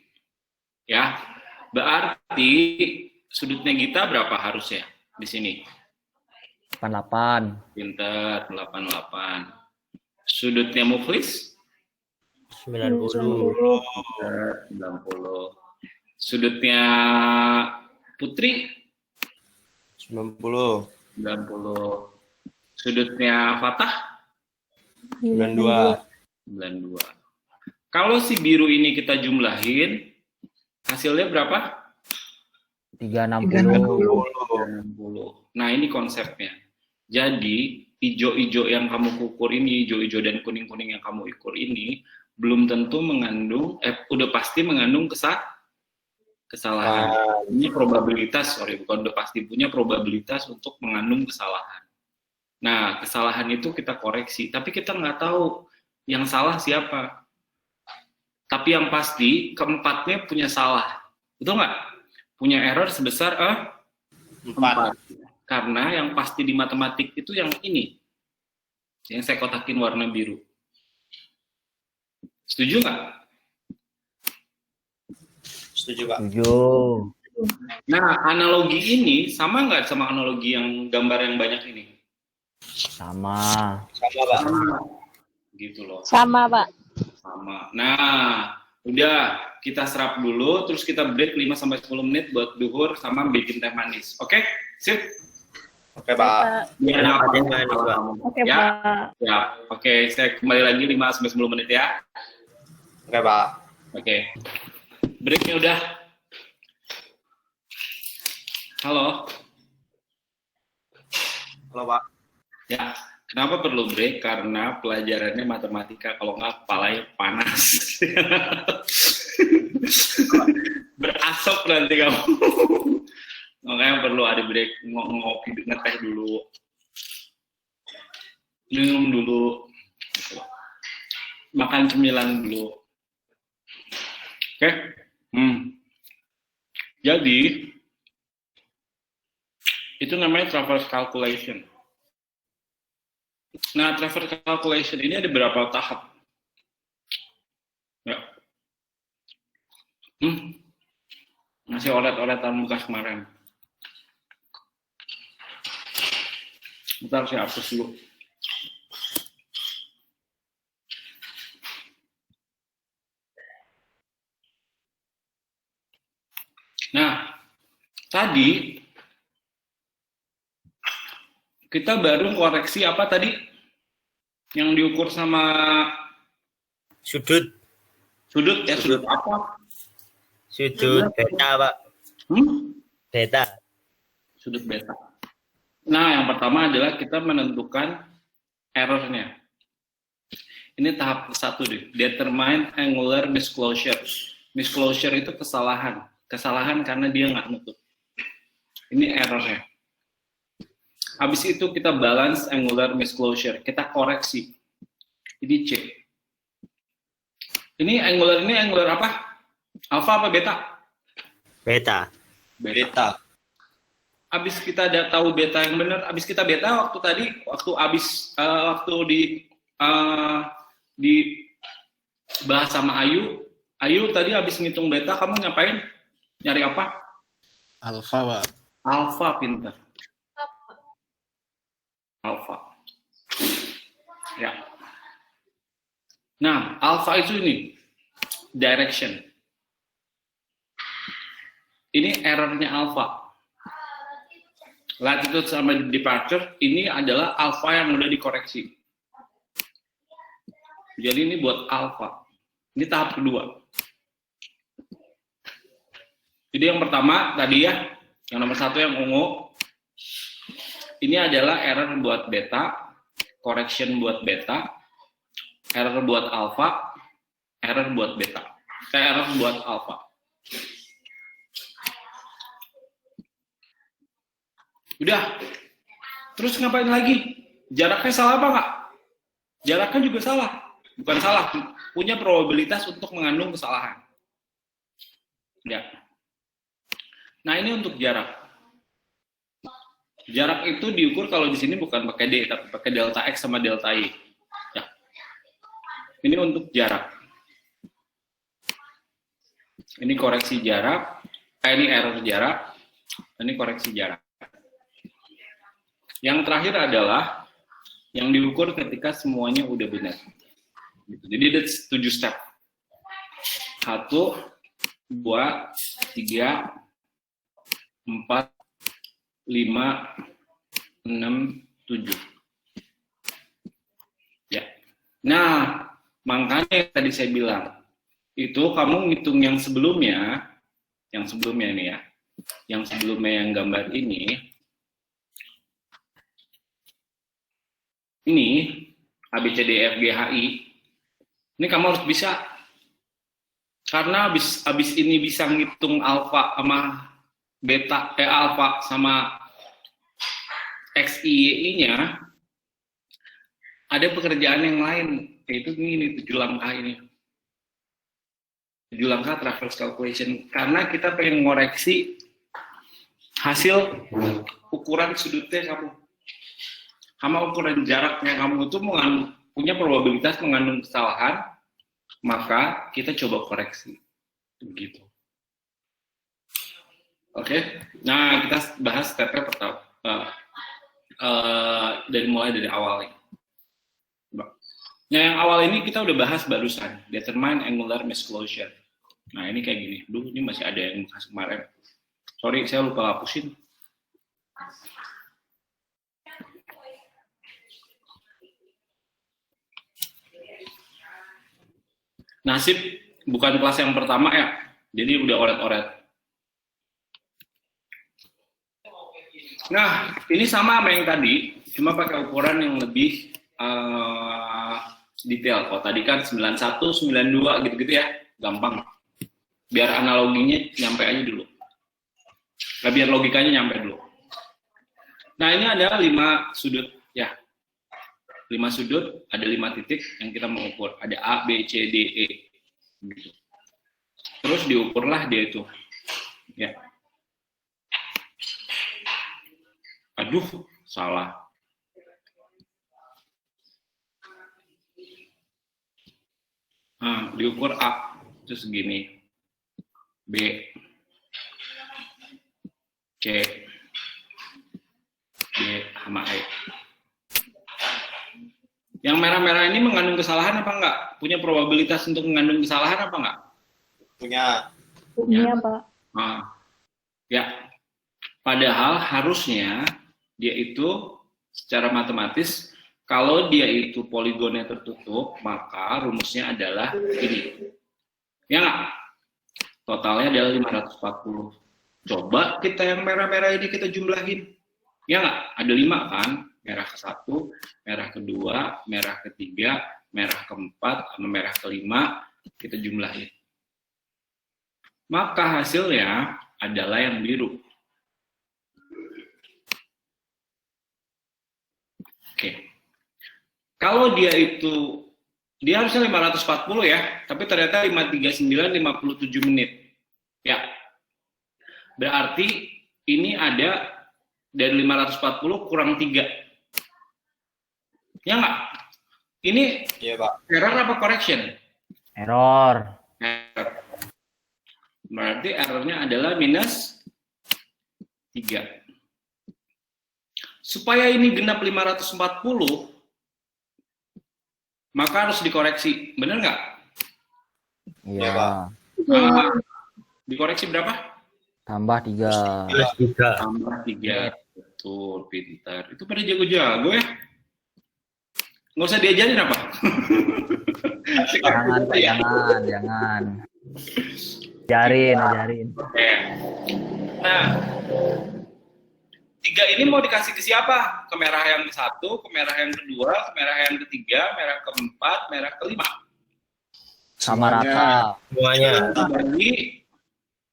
Ya. Berarti sudutnya Gita berapa harusnya di sini? 88. Pinter, 88. Sudutnya Muflis? 90. 90. Sudutnya Putri? 90. 90. Sudutnya Fatah? 92. 92. Kalau si biru ini kita jumlahin, hasilnya berapa? 360. 60. Nah, ini konsepnya. Jadi, hijau-hijau yang kamu ukur ini, hijau-hijau dan kuning-kuning yang kamu ukur ini, belum tentu mengandung, udah pasti mengandung kesalahan. Ini probabilitas, bukan udah pasti, punya probabilitas untuk mengandung kesalahan. Nah, kesalahan itu kita koreksi, tapi kita nggak tahu yang salah siapa. Tapi yang pasti, keempatnya punya salah. Betul nggak? Punya error sebesar 4. Karena yang pasti di matematik itu yang ini. Yang saya kotakin warna biru. Setuju nggak? Setuju, Pak. Setuju. Nah, analogi ini sama nggak sama analogi yang gambar yang banyak ini? Sama. Sama, Pak. Gitu loh. Sama, Pak. Sama. Nah, udah kita serap dulu, terus kita break 5-10 menit buat duhur sama bikin teh manis. Oke? Sip? Oke, Pak. Biar Kenapa apa dengan nih, Pak? Oke, Ya. Pak. Ya, oke, saya kembali lagi 5-10 menit ya. Oke, Pak. Oke. Breaknya udah. Halo. Halo, Pak. Ya, kenapa perlu break? Karena pelajarannya matematika, kalau nggak kepalanya panas. Berasap nanti kamu. Makanya perlu ada break, ngopi, ngeteh dulu. Minum dulu. Makan cemilan dulu. Oke? Jadi, itu namanya transfer calculation. Nah, transfer calculation ini ada beberapa tahap. Ya. Masih olet-oletan muka kemarin. Bentar, saya hapus dulu. Nah, tadi kita baru koreksi apa tadi? Yang diukur sama Sudut. sudut ya, sudut apa? Sudut beta, Pak. Beta. Sudut beta. Nah, yang pertama adalah kita menentukan errornya. Ini tahap satu deh. Determine angular misclosure. Misclosure itu kesalahan. Kesalahan karena dia nggak nutup. Ini errornya. Habis itu kita balance angular misclosure. Kita koreksi. Ini C. Ini angular apa? Alpha apa beta? Beta. Beta. Abis kita udah tahu beta yang benar, abis kita beta waktu bahas sama Ayu tadi abis ngitung beta, kamu ngapain? Nyari apa? Alfa, Pak. Alpha, pinter. Alpha. Ya. Nah, alpha itu ini direction. Ini errornya alpha. Latitude sama departure ini adalah alpha yang udah dikoreksi. Jadi ini buat alpha. Ini tahap kedua. Jadi yang pertama tadi ya, yang nomor 1 yang ungu, ini adalah error buat beta, correction buat beta, error buat alpha, error buat beta, error buat alpha. Udah. Terus ngapain lagi? Jaraknya salah apa nggak? Jaraknya juga salah. Bukan salah, punya probabilitas untuk mengandung kesalahan. Ya. Nah, ini untuk jarak. Jarak itu diukur kalau di sini bukan pakai D, tapi pakai delta X sama delta Y. Ya. Ini untuk jarak. Ini koreksi jarak. Ini error jarak. Ini koreksi jarak. Yang terakhir adalah yang diukur ketika semuanya udah benar. Jadi ada 7 step. 1, 2, 3, 4, 5, 6, 7. Ya. Nah, makanya tadi saya bilang, itu kamu ngitung yang sebelumnya nih ya, yang sebelumnya yang gambar ini A, B, C, D, E, F, G, H, I, ini kamu harus bisa, karena abis ini bisa ngitung alfa sama beta, alfa sama X, I, Y-nya, ada pekerjaan yang lain, yaitu ini 7 langkah ini. 7 langkah traverse calculation, karena kita pengen ngoreksi hasil ukuran sudutnya kamu. Sama ukuran jaraknya kamu itu punya probabilitas mengandung kesalahan, maka kita coba koreksi. Begitu. Oke, nah kita bahas stepnya pertama. Mulai dari awal ini. Nah, yang awal ini kita udah bahas barusan, determine angular misclosure. Nah, ini kayak gini. Duh, ini masih ada yang bekas kemarin. Sorry, saya lupa hapusin. Nasib bukan kelas yang pertama ya, jadi udah oret-oret. Nah, ini sama sama yang tadi, cuma pakai ukuran yang lebih detail. Kalau tadi kan 91, 92 gitu-gitu ya, gampang. Biar analoginya nyampe aja dulu. Nah, biar logikanya nyampe dulu. Nah, ini ada 5 sudut ya. 5 sudut, ada 5 titik yang kita mau ukur. Ada A, B, C, D, E. Gitu. Terus diukurlah dia itu. Ya. Aduh, salah. Nah, diukur A, itu segini. B, C, D, sama E. Yang merah-merah ini mengandung kesalahan apa enggak? Punya probabilitas untuk mengandung kesalahan apa enggak? Punya. Iya, Pak. Nah, ya. Padahal harusnya dia itu secara matematis, kalau dia itu poligonnya tertutup, maka rumusnya adalah ini. Ya nggak? Totalnya adalah 540. Coba kita yang merah-merah ini kita jumlahin. Ya nggak? Ada 5 kan? Merah ke-1, merah ke-2, merah ke-3, merah ke-4, sama merah ke-5, kita jumlahin. Maka hasilnya adalah yang biru. Oke. Kalau dia harusnya 540 ya, tapi ternyata 539 57 menit. Ya. Berarti ini ada dari 540 kurang 3. Ya nggak? Ini Iya, Pak. error apa correction? Error. Error. Berarti errornya adalah minus 3. Supaya ini genap 540, maka harus dikoreksi. Bener nggak? Iya, Pak. Ah, dikoreksi berapa? Tambah 3. Plus 3. Tambah 3. Betul, pintar. Itu pada jago-jago ya. Nggak usah diajarin apa? Jangan, Pak, jangan. Ajarin. Oke. Nah, 3 ini mau dikasih ke siapa? Ke merah yang ke-1, ke merah yang ke-2, ke merah yang ke-3, merah ke-4, merah ke-5. Sama rata. Semuanya. Dibagi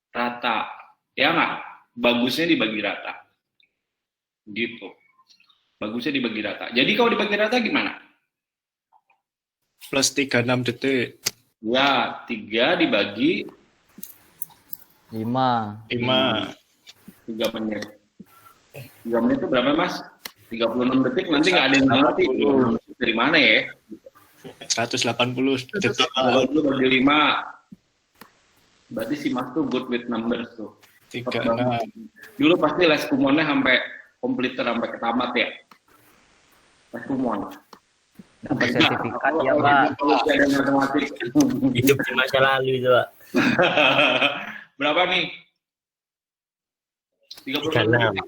rata. Ya nggak? Bagusnya dibagi rata. Gitu. Bagusnya dibagi rata. Jadi kalau dibagi rata gimana? Plus 36 detik. Ya, 3 dibagi 5. 5. 3 menit. 3 menit itu berapa, Mas? 36 detik, nanti nggak ada yang ngerti. Dari mana ya? 180 detik. Kalau dulu bagi 5, berarti si Mas tuh good with numbers tuh. 36. Dulu pasti les kumonnya sampai komputer, sampai ketamat ya? Les kumon. Dapat sertifikat ya, Pak. Kalau ada matematik. Hidup di masa lalu itu, Pak. Berapa nih? 36.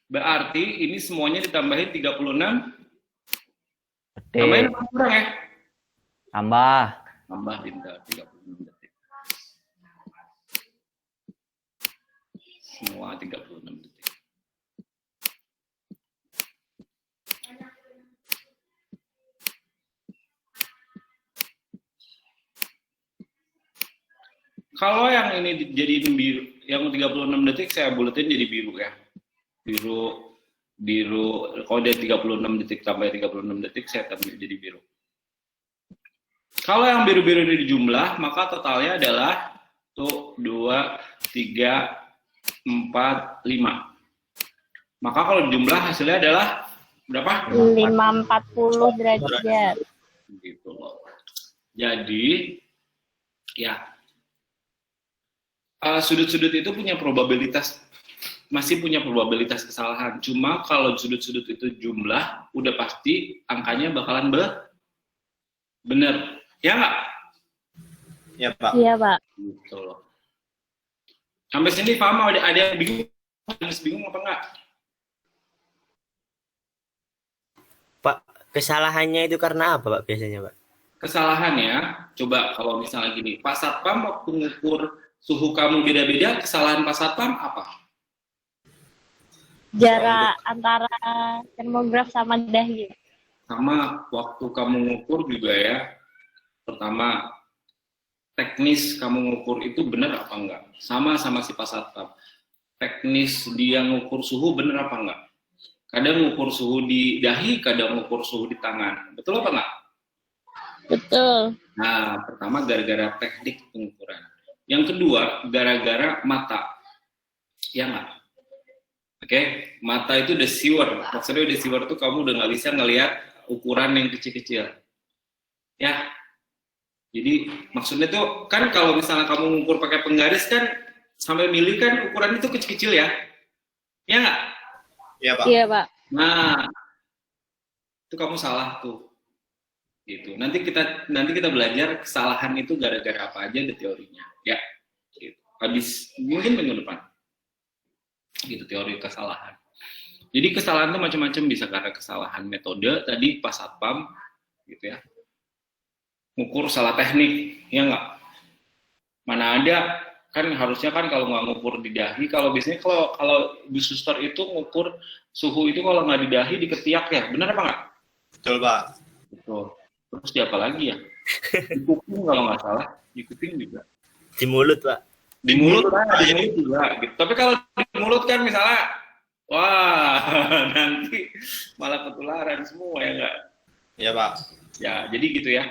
Berarti ini semuanya ditambahin 36. Detik. Tambahin apa kurang ya? Tambah. Tambah pintar 36 detik. Semua 36 detik. Kalau yang ini dijadiin biru, yang 36 detik saya buletin jadi biru ya. Biru, kalau dia 36 detik tambah 36 detik saya tambah jadi biru. Kalau yang biru-biru ini dijumlah, maka totalnya adalah 1, 2, 3, 4, 5. Maka kalau dijumlah hasilnya adalah berapa? 540 derajat. Gitu loh. Jadi, ya, sudut-sudut itu punya probabilitas, masih punya probabilitas kesalahan. Cuma kalau sudut-sudut itu jumlah, udah pasti angkanya bakalan bener. Ya nggak? Ya, Pak. Iya, Pak. Gitu loh. Sampai sini paham? Ada yang bingung? Ada yang bingung apa enggak? Pak, Kesalahannya itu karena apa, Pak, biasanya, Pak? Kesalahannya, coba kalau misalnya gini, Pak Satpam waktu ngukur suhu kamu beda-beda, kesalahan Pak Satpam apa? Jarak antara termograf sama dahi. Sama waktu kamu ngukur juga ya, pertama teknis kamu ngukur itu benar apa enggak? Sama si Pak Satpam. Teknis dia ngukur suhu benar apa enggak? Kadang ngukur suhu di dahi, kadang ngukur suhu di tangan. Betul apa enggak? Betul. Nah, pertama gara-gara teknik pengukuran. Yang kedua, gara-gara mata. Ya enggak? Oke, mata itu deceiver. Maksudnya deceiver itu kamu udah nggak bisa ngelihat ukuran yang kecil-kecil. Ya, jadi maksudnya tuh kan kalau misalnya kamu ngukur pakai penggaris kan sampai mili kan ukuran itu kecil-kecil ya. Ya nggak? Iya, Pak. Iya, Pak. Nah, itu kamu salah tuh. Gitu. Nanti kita belajar kesalahan itu gara-gara apa aja, ada teorinya. Ya. Gitu. Habis mungkin minggu depan. Gitu teori kesalahan. Jadi kesalahan itu macam-macam, bisa karena kesalahan metode tadi Pak Satpam gitu ya. Ngukur salah teknik, ya nggak? Mana ada kan harusnya kan kalau nggak ngukur di dahi, kalau biasanya kalau di suster itu ngukur suhu itu kalau nggak di dahi di ketiak ya, benar apa nggak? Betul, Pak. Betul. Terus di apa lagi ya? Di kuping kalau nggak salah, di kuping juga. Di mulut, Pak. Di mulut juga. Gitu. Tapi kalau di mulut kan misalnya, wah nanti malah ketularan semua ya nggak? Iya, Pak. Ya jadi gitu ya.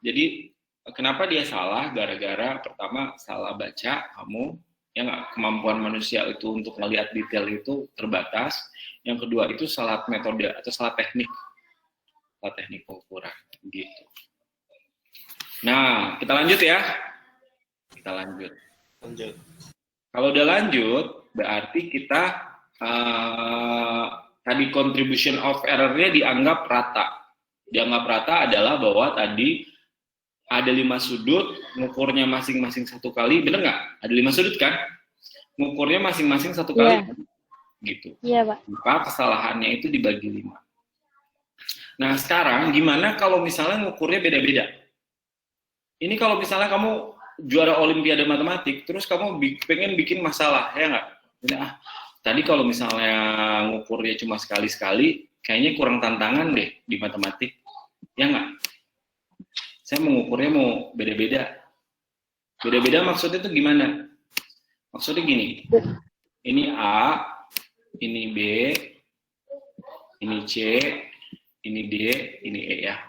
Jadi kenapa dia salah? Gara-gara pertama salah baca kamu, ya nggak, kemampuan manusia itu untuk melihat detail itu terbatas. Yang kedua itu salah metode atau salah teknik pengukuran gitu. Nah kita lanjut ya. Lanjut. Kalau udah lanjut berarti kita tadi contribution of error-nya dianggap rata. Dianggap rata adalah bahwa tadi ada 5 sudut, ngukurnya masing-masing 1 kali, bener nggak? Ada 5 sudut kan? Ngukurnya masing-masing 1 kali, gitu. Iya, Pak. Maka kesalahannya itu dibagi 5. Nah sekarang gimana kalau misalnya ngukurnya beda-beda? Ini kalau misalnya kamu juara olimpiade matematik, terus kamu pengen bikin masalah, ya nggak? Tadi kalau misalnya ngukurnya cuma sekali-sekali, kayaknya kurang tantangan deh di matematik, ya nggak? Saya mengukurnya mau beda-beda. Beda-beda maksudnya itu gimana? Maksudnya gini, ini A, ini B, ini C, ini D, ini E ya.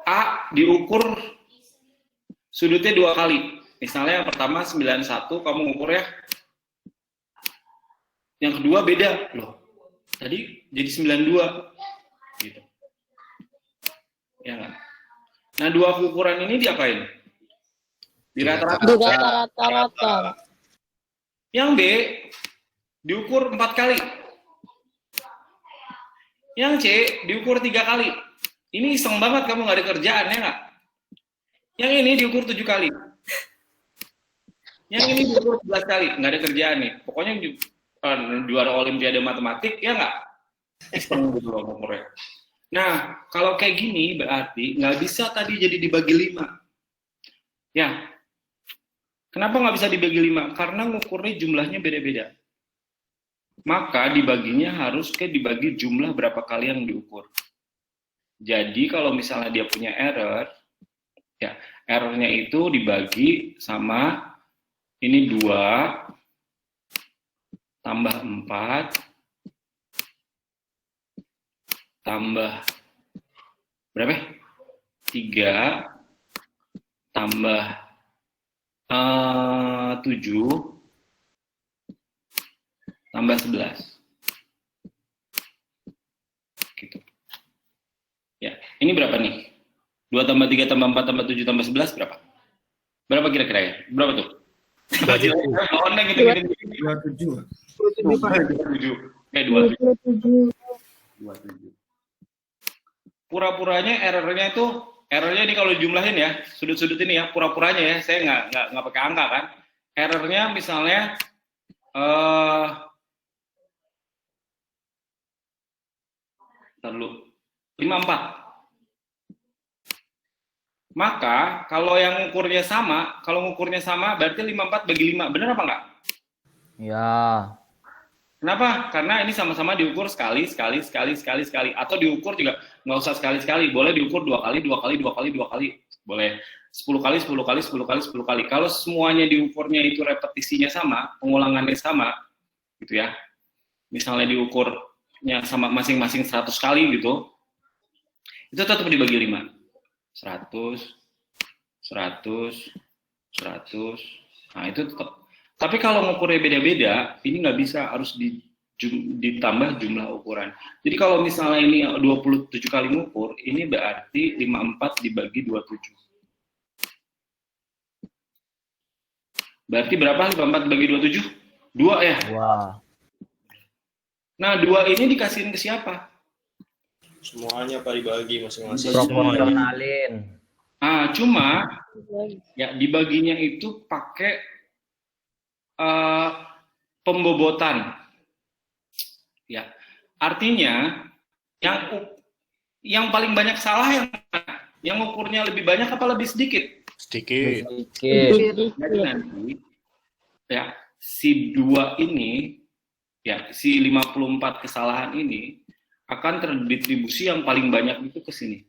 A diukur sudutnya 2 kali. Misalnya yang pertama 91, kamu ngukur ya. Yang kedua beda. Loh, tadi jadi 92. Gitu. Ya kan? Nah, 2 ukuran ini diapain? Di rata-rata. Yang B diukur 4 kali. Yang C diukur 3 kali. Ini iseng banget kamu nggak ada kerjaan, ya nggak? Yang ini diukur 7 kali. Yang ini diukur 11 kali. Nggak ada kerjaan nih. Pokoknya juara olimpiade matematik, ya nggak? Iseng gitu loh ngukurnya. Nah, kalau kayak gini berarti nggak bisa tadi jadi dibagi 5. Ya. Kenapa nggak bisa dibagi 5? Karena ngukurnya jumlahnya beda-beda. Maka dibaginya harus dibagi jumlah berapa kali yang diukur. Jadi kalau misalnya dia punya error, ya errornya itu dibagi sama ini 2 tambah 4 tambah berapa? 3 tambah 7 tambah 11. Gitu. Ya, ini berapa nih? 2 tambah 3 tambah 4 tambah 7 tambah 11 berapa? Berapa kira-kira ya? Berapa tuh? 27. 27. 27. Pura-puranya errornya ini kalau jumlahin ya, sudut-sudut ini ya, pura-puranya ya, saya nggak pakai angka kan. Errornya misalnya Terlalu 54. Maka kalau yang ukurnya sama, berarti 54 bagi 5. Benar apa enggak? Ya. Kenapa? Karena ini sama-sama diukur sekali. Atau diukur juga nggak usah sekali-sekali. Boleh diukur 2 kali. Boleh 10 kali. Kalau semuanya diukurnya itu repetisinya sama, pengulangannya sama, gitu ya. Misalnya diukurnya sama masing-masing 100 kali gitu, itu tetap dibagi 5. 100. Nah, itu tetap. Tapi kalau ngukurnya beda-beda, ini nggak bisa, harus ditambah jumlah ukuran. Jadi kalau misalnya ini 27 kali ngukur, ini berarti 54 dibagi 27. Berarti berapa 54 bagi 27? 2 ya? Wah. Nah, 2 ini dikasihin ke siapa? Semuanya Pak dibagi masing-masing. Proporsionalin. Cuma ya dibaginya itu pakai pembobotan. Ya. Artinya yang paling banyak salah yang ukurnya lebih banyak apa lebih sedikit? Sedikit. Jadi nanti ya si 2 ini ya si 54 kesalahan ini akan terdistribusi yang paling banyak itu ke sini.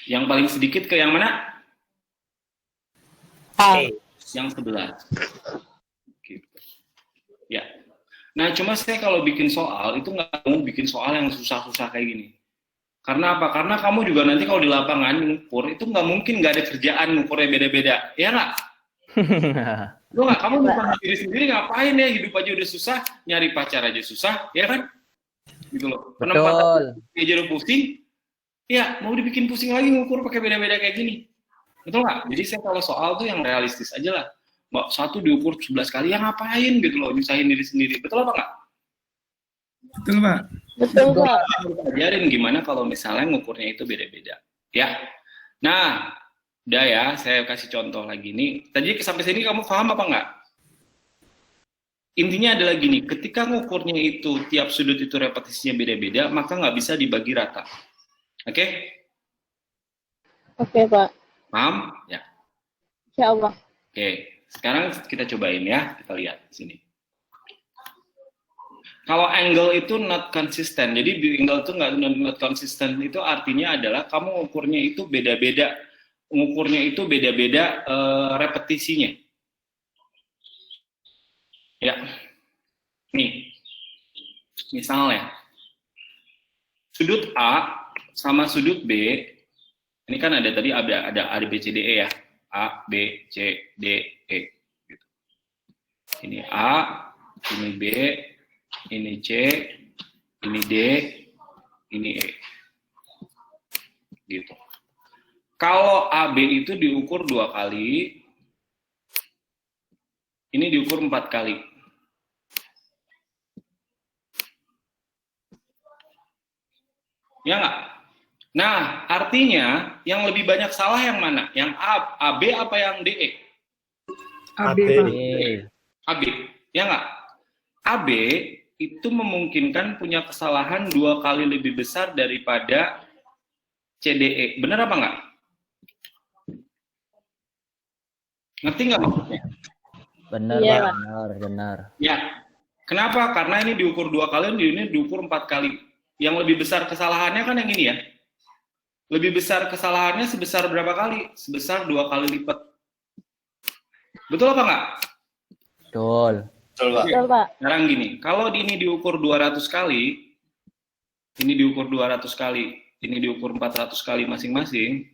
Yang paling sedikit ke yang mana? Yang 11. Gitu. Ya. Nah, cuma saya kalau bikin soal itu nggak mau bikin soal yang susah-susah kayak gini. Karena apa? Karena kamu juga nanti kalau di lapangan ngukur itu nggak mungkin nggak ada kerjaan ngukurnya beda-beda, ya nggak? Lu nggak? Kamu ngukur diri sendiri ngapain ya? Hidup aja udah susah, nyari pacar aja susah, ya kan? Gitu loh. Penempatan aja udah pusing, ya mau dibikin pusing lagi ngukur pakai beda-beda kayak gini, betul nggak? Jadi saya kalau soal tuh yang realistis aja lah. Mbak, 1 diukur 11 kali, ya ngapain gitu loh, nyusahin diri sendiri, betul apa nggak? Betul, Pak. Betul, Pak. Ajarin gimana kalau misalnya ngukurnya itu beda-beda, ya. Nah, udah ya, saya kasih contoh lagi nih. Tadi sampai sini kamu paham apa nggak? Intinya adalah gini, ketika ngukurnya itu tiap sudut itu repetisinya beda-beda, maka nggak bisa dibagi rata. Oke? Oke, Pak. Paham? Ya. Insya Allah. Oke, sekarang kita cobain ya, kita lihat di sini. Kalau angle itu not consistent, jadi angle itu not consistent itu artinya adalah kamu ngukurnya itu beda-beda, repetisinya. Ya, nih, misalnya sudut A sama sudut B, ini kan ada tadi ada B C D E ya, A B C D E. Gitu. Ini A, ini B, ini C, ini D, ini E. Gitu. Kalau AB itu diukur 2 kali, ini diukur 4 kali. Ya nggak? Nah, artinya yang lebih banyak salah yang mana? Yang AB apa yang DE? AB. AB. Ya nggak? AB itu memungkinkan punya kesalahan 2 kali lebih besar daripada CDE. Benar apa nggak? Ngerti nggak maksudnya? Benar, Iya, benar. Ya. Kenapa? Karena ini diukur 2 kali, ini diukur 4 kali. Yang lebih besar kesalahannya kan yang ini ya. Lebih besar kesalahannya sebesar berapa kali? Sebesar 2 kali lipat. Betul apa nggak? Betul. Betul, Pak. Betul, Pak. Sekarang gini, kalau ini diukur 200 kali, ini diukur 200 kali, ini diukur 400 kali masing-masing,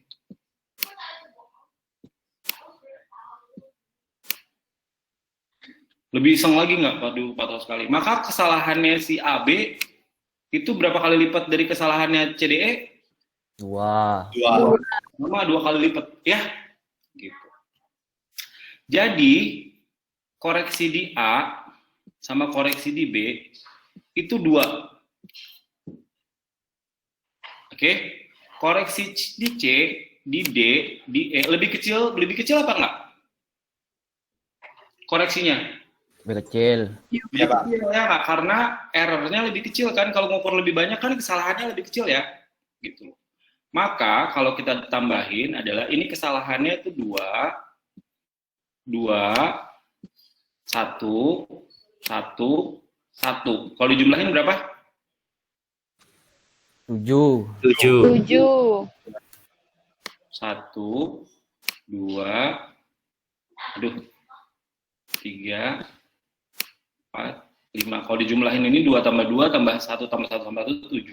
lebih iseng lagi nggak pada 400 kali? Maka kesalahannya si AB itu berapa kali lipat dari kesalahannya CDE? 2. Sama 2 kali lipat, ya? Gitu. Jadi, koreksi di A sama koreksi di B itu 2. Oke? Koreksi di C, di D, di E lebih kecil apa enggak? Koreksinya? Lebih kecil. Iya, Pak. Ya nggak? Karena errornya lebih kecil kan. Kalau ngukur lebih banyak kan kesalahannya lebih kecil ya. Gitu. Maka kalau kita tambahin adalah ini kesalahannya itu 2, 1, 1, 1. Kalau dijumlahin berapa? 7. 7. 7. 1, 2, 3, 4, 5. Kalau dijumlahin ini 2 tambah 2 tambah 1 tambah 1 tambah 1 7.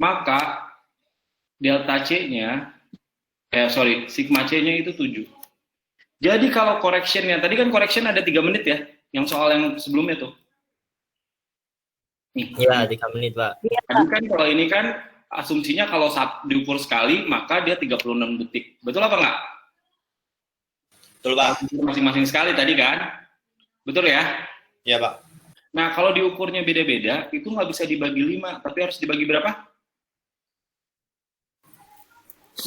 Maka delta C-nya, sigma C-nya itu 7. Jadi kalau correction-nya, tadi kan correction ada 3 menit ya, yang soal yang sebelumnya tuh. Nih, Iya, 3 menit, Pak. tadi kan kalau ini kan asumsinya kalau diukur sekali, maka dia 36 detik. Betul apa enggak? Betul, Pak. Masing-masing sekali tadi kan? Betul ya? Iya, Pak. Nah, kalau diukurnya beda-beda, itu nggak bisa dibagi 5, tapi harus dibagi berapa?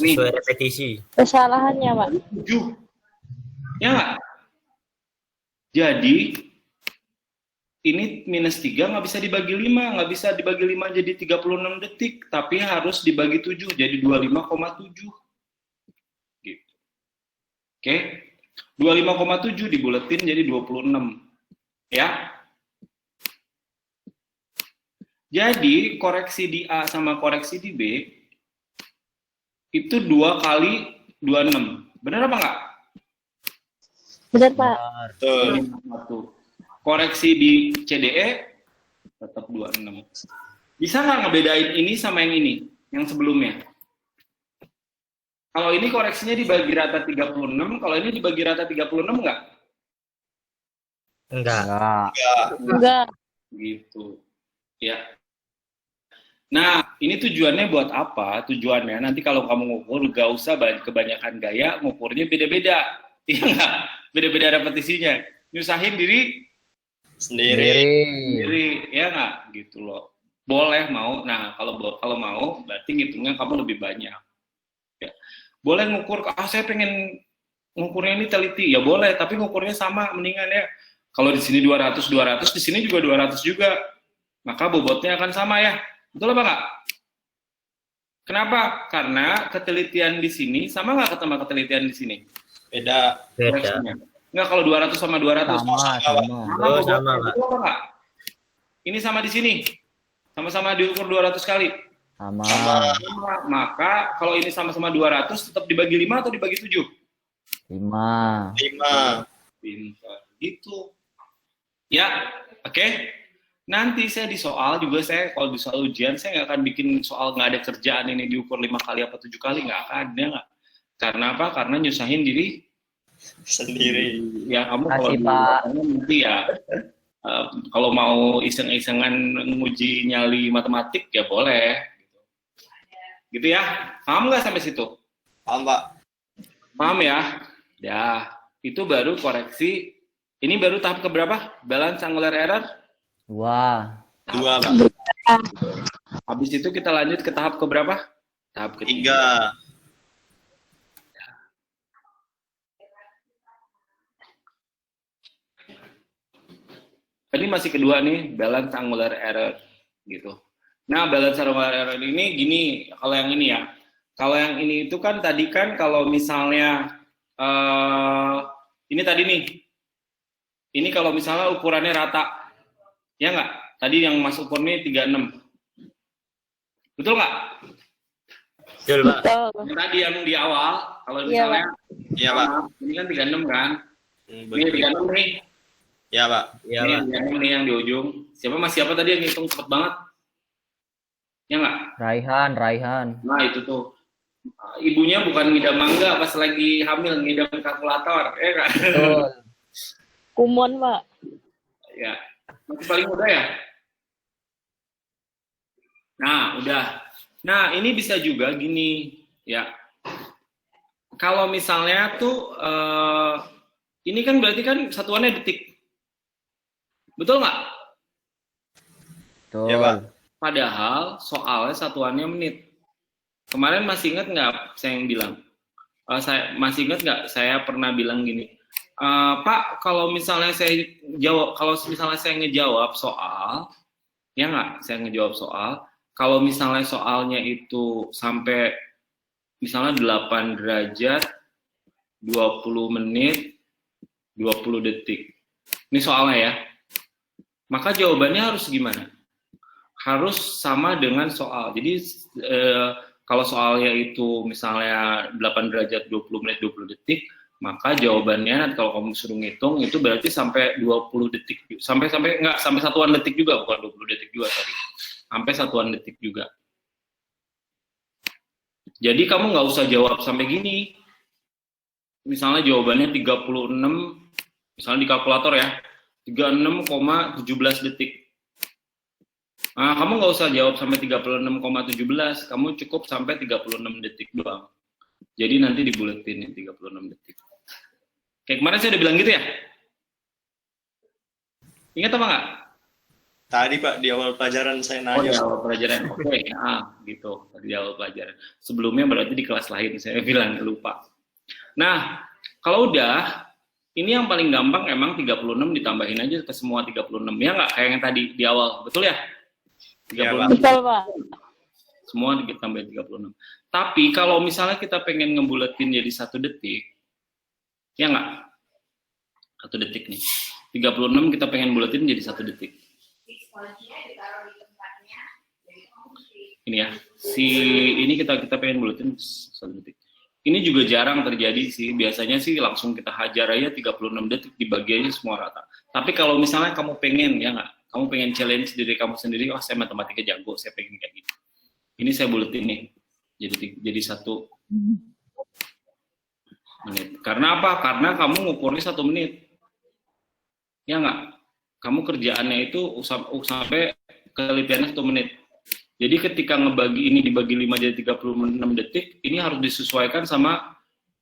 Nih, Sesuai repetisi. Kesalahannya, Pak. 7. Ya nggak? Jadi, ini minus 3 nggak bisa dibagi 5, nggak bisa dibagi 5 jadi 36 detik, tapi harus dibagi 7, jadi 25,7. Gitu. Oke? 25,7 dibuletin jadi 26. Ya? Jadi, koreksi di A sama koreksi di B, itu 2 kali 26. Benar apa nggak? Benar, Pak. Betul. 1. Koreksi di CDE tetap 26. Bisa nggak ngebedain ini sama yang ini, yang sebelumnya? Kalau ini koreksinya dibagi rata 36, kalau ini dibagi rata 36 nggak? Enggak. Enggak. Gitu. Ya. Nah, ini tujuannya buat apa? Tujuannya nanti kalau kamu ngukur, nggak usah kebanyakan gaya, ngukurnya beda-beda. Iya nggak? Beda-beda repetisinya. Nyusahin diri sendiri, ya nggak? Gitu loh. Boleh mau. Nah, kalau mau, berarti ngitungnya kamu lebih banyak. Ya. Boleh ngukur, saya pengen ngukurnya ini teliti. Ya boleh, tapi ngukurnya sama, mendingan ya. Kalau di sini 200, di sini juga 200 juga. Maka bobotnya akan sama ya. Betul apa nggak? Kenapa? Karena ketelitian di sini sama nggak sama ketelitian di sini? Beda. Nggak, kalau 200 sama 200. Sama. Oh, sama, Pak. Betul apa nggak? Ini sama di sini. Sama-sama diukur 200 kali. Sama. Maka kalau ini sama-sama 200 tetap dibagi 5 atau dibagi 7? 5. 5. Pintar. Gitu. Ya, oke. Nanti saya di soal juga, kalau di soal ujian saya nggak akan bikin soal nggak ada kerjaan ini diukur 5 kali apa 7 kali, nggak akan, ya nggak. Karena apa? Karena nyusahin diri Sendiri. ya. Kamu Kasih, kalau Pak. nanti ya kalau mau iseng-isengan nguji nyali matematik ya boleh gitu ya. Paham nggak sampai situ? Paham, Pak. Paham ya? Ya, itu baru koreksi. Ini baru tahap keberapa? Balance angular error? 2. 2, Pak. Habis itu kita lanjut ke tahap keberapa? Tahap ketiga. 3. Tadi masih kedua nih, balance angular error gitu. Nah, balance angular error ini gini, kalau yang ini ya. Kalau yang ini itu kan tadi kan kalau misalnya ini tadi nih. Ini kalau misalnya ukurannya rata. Ya nggak? Tadi yang Mas ukur nih 36. Betul nggak? Betul, Pak. Betul. Yang tadi yang di awal, kalau misalnya Iya, Pak. ini kan 36 kan? Ini Betul. 36 nih. Iya, Pak. Iya, Ini Pak. yang yang di ujung. Siapa tadi yang ngitung cepet banget? Ya nggak? Raihan. Nah itu tuh. Ibunya bukan ngidam mangga pas lagi hamil, ngidam kalkulator. Ya kan? Betul. Kumon, Pak. Ya. Masih paling muda ya? Nah, udah. Nah, ini bisa juga gini. Ya. Kalau misalnya tuh, ini kan berarti kan satuannya detik. Betul nggak? Betul. Iya, Pak. Padahal soalnya satuannya menit. Kemarin masih ingat nggak saya yang bilang? Saya masih ingat nggak saya pernah bilang gini, Pak, kalau misalnya saya jawab, kalau misalnya saya ngejawab soal, ya nggak, saya ngejawab soal, kalau misalnya soalnya itu sampai misalnya 8 derajat, 20 menit, 20 detik. Ini soalnya ya. Maka jawabannya harus gimana? Harus sama dengan soal. Jadi kalau soalnya itu misalnya 8 derajat, 20 menit, 20 detik, maka jawabannya kalau kamu suruh ngitung itu berarti sampai 20 detik. Sampai enggak, sampai satuan detik juga, bukan 20 detik juga tadi. Sampai satuan detik juga. Jadi kamu nggak usah jawab sampai gini. Misalnya jawabannya 36, misalnya di kalkulator ya, 36,17 detik. Nah, kamu nggak usah jawab sampai 36,17, kamu cukup sampai 36 detik doang. Jadi nanti dibuletin 36 detik. Kayak kemarin saya udah bilang gitu ya? Ingat apa nggak? Tadi Pak, di awal pelajaran saya nanya. Oh, di awal pelajaran. Oke, gitu. Di awal pelajaran. Sebelumnya berarti di kelas lain, saya bilang lupa. Nah, kalau udah, ini yang paling gampang emang 36 ditambahin aja ke semua 36. Ya nggak? Kayak yang tadi di awal. Betul ya? 36. Betul, Pak. Semua ditambahin 36. Tapi kalau misalnya kita pengen ngebuletin jadi 1 detik, ya nggak? 1 detik nih. 36 kita pengen buletin jadi 1 detik. Ini ya. Ini kita pengen buletin 1 detik. Ini juga jarang terjadi sih. Biasanya sih langsung kita hajar aja 36 detik, dibagi aja semua rata. Tapi kalau misalnya kamu pengen, ya nggak? Kamu pengen challenge diri kamu sendiri, oh saya matematika jago, saya pengen kayak gitu. Ini saya buletin nih. Jadi 1 menit. Karena apa? Karena kamu ngukurnya 1 menit. Ya nggak? Kamu kerjaannya itu sampai kelitiannya 1 menit. Jadi ketika ngebagi ini dibagi 5 jadi 36 detik, ini harus disesuaikan sama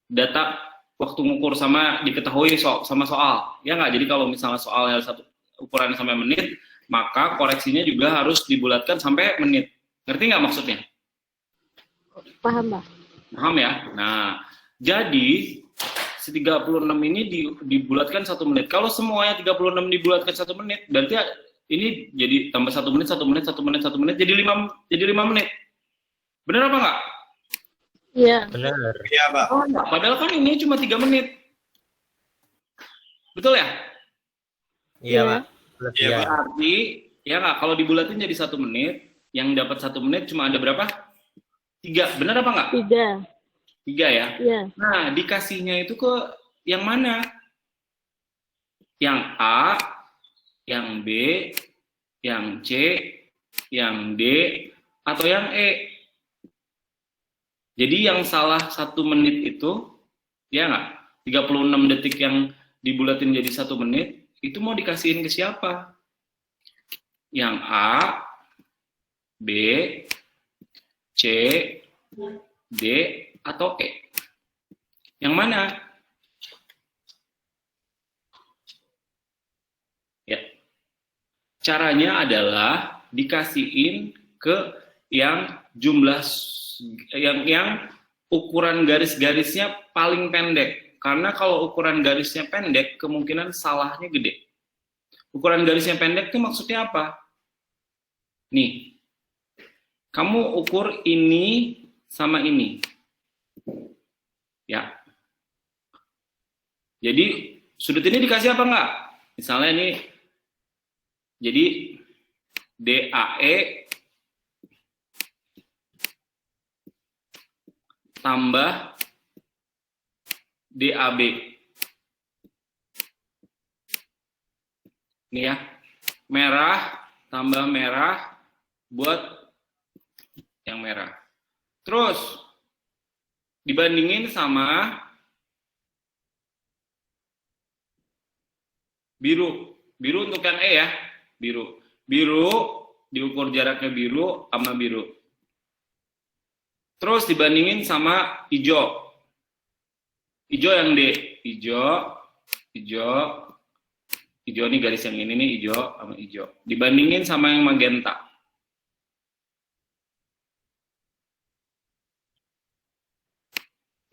data waktu ngukur sama diketahui sama soal. Ya nggak? Jadi kalau misalnya soalnya ukurannya sampai menit, maka koreksinya juga harus dibulatkan sampai menit. Ngerti nggak maksudnya? Paham, Pak. Paham ya? Nah, jadi 36 ini dibulatkan 1 menit. Kalau semuanya 36 dibulatkan 1 menit, berarti ini jadi tambah 1 menit, 1 menit, 1 menit, 1 menit, jadi 5 menit. Benar apa enggak? Iya. Benar. Iya, Pak. Oh, enggak. Padahal kan ini cuma 3 menit. Betul ya? Iya, Pak. Iya, Pak. Berarti, ya nggak? Kalau dibulatin jadi 1 menit, yang dapat 1 menit cuma ada berapa? 3. Benar apa enggak? 3. 3 ya? Iya. Nah, dikasihnya itu ke yang mana? Yang A, yang B, yang C, yang D, atau yang E. Jadi yang salah 1 menit itu, ya nggak? 36 detik yang dibulatin jadi 1 menit, itu mau dikasihin ke siapa? Yang A, B, C, D, atau E? Yang mana? Ya. Caranya adalah dikasihin ke yang jumlah yang ukuran garis-garisnya paling pendek. Karena kalau ukuran garisnya pendek, kemungkinan salahnya gede. Ukuran garisnya pendek itu maksudnya apa? Nih, kamu ukur ini sama ini. Ya. Jadi, sudut ini dikasih apa enggak? Misalnya ini, jadi DAE tambah DAB. Ini ya, merah tambah merah buat yang merah. Terus dibandingin sama biru. Biru untuk yang E ya, biru. Biru diukur jaraknya biru sama biru. Terus dibandingin sama hijau. Hijau yang D, hijau, hijau nih garis yang ini nih hijau sama hijau. Dibandingin sama yang magenta.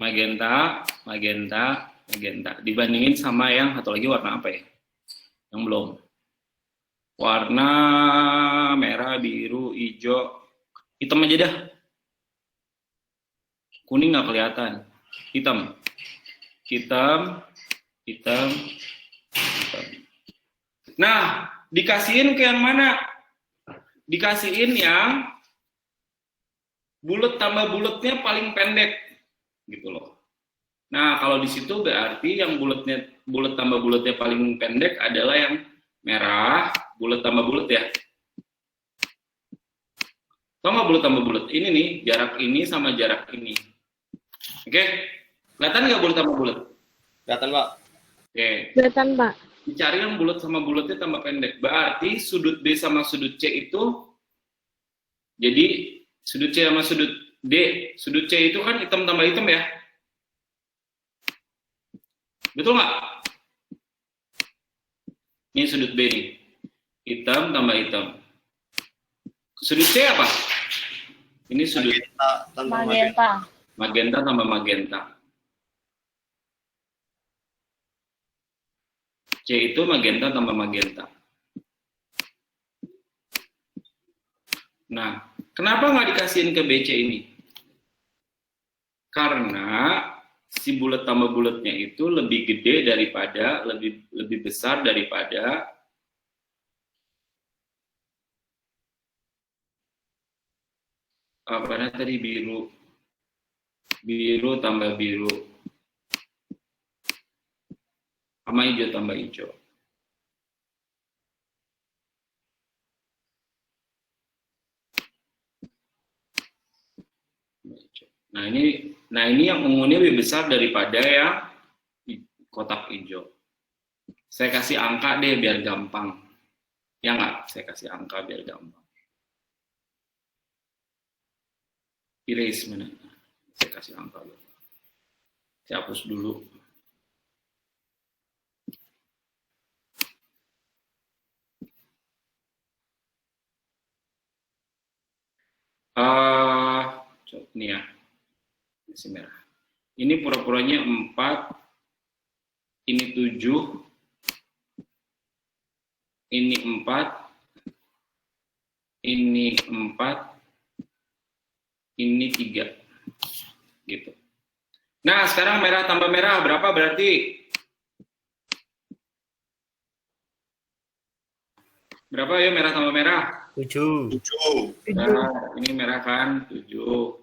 Magenta. Dibandingin sama yang satu lagi warna apa ya? Yang belum. Warna merah, biru, hijau, hitam aja dah. Kuning nggak kelihatan. Hitam. Hitam. Nah, dikasihin ke yang mana? Dikasihin yang bulat tambah bulatnya paling pendek, gitu loh. Nah, kalau di situ berarti yang bulat tambah bulatnya paling pendek adalah yang merah, bulat tambah bulat ya. Tahu nggak bulat tambah bulat? Ini nih, jarak ini sama jarak ini. Oke? Kelihatan nggak bulat tambah bulat? Kelihatan, Pak. Oke. Kelihatan, Pak. Dicari yang bulat sama bulatnya tambah pendek. Berarti sudut D sama sudut C itu, jadi sudut C sama sudut D, sudut C itu kan hitam tambah hitam ya? Betul nggak? Ini sudut B nih, hitam tambah hitam. Sudut C apa? Ini sudut Magenta. magenta tambah magenta. C itu magenta tambah magenta. Nah, kenapa nggak dikasihin ke BC ini? Karena si bulat tambah bulatnya itu lebih gede daripada, lebih besar daripada apa tadi, biru tambah biru sama hijau tambah hijau. Nah ini yang ungunya lebih besar daripada yang kotak hijau. Saya kasih angka deh biar gampang. Ya nggak? Saya kasih angka biar gampang. Erase mana? Saya kasih angka dulu. Saya hapus dulu. Ini ya. Masih merah. Ini pura-puranya 4, ini 7, ini 4, ini 4, ini 3. Gitu. Nah, sekarang merah tambah merah berapa berarti? Berapa ya merah tambah merah? 7. Nah, ini merah kan? 7.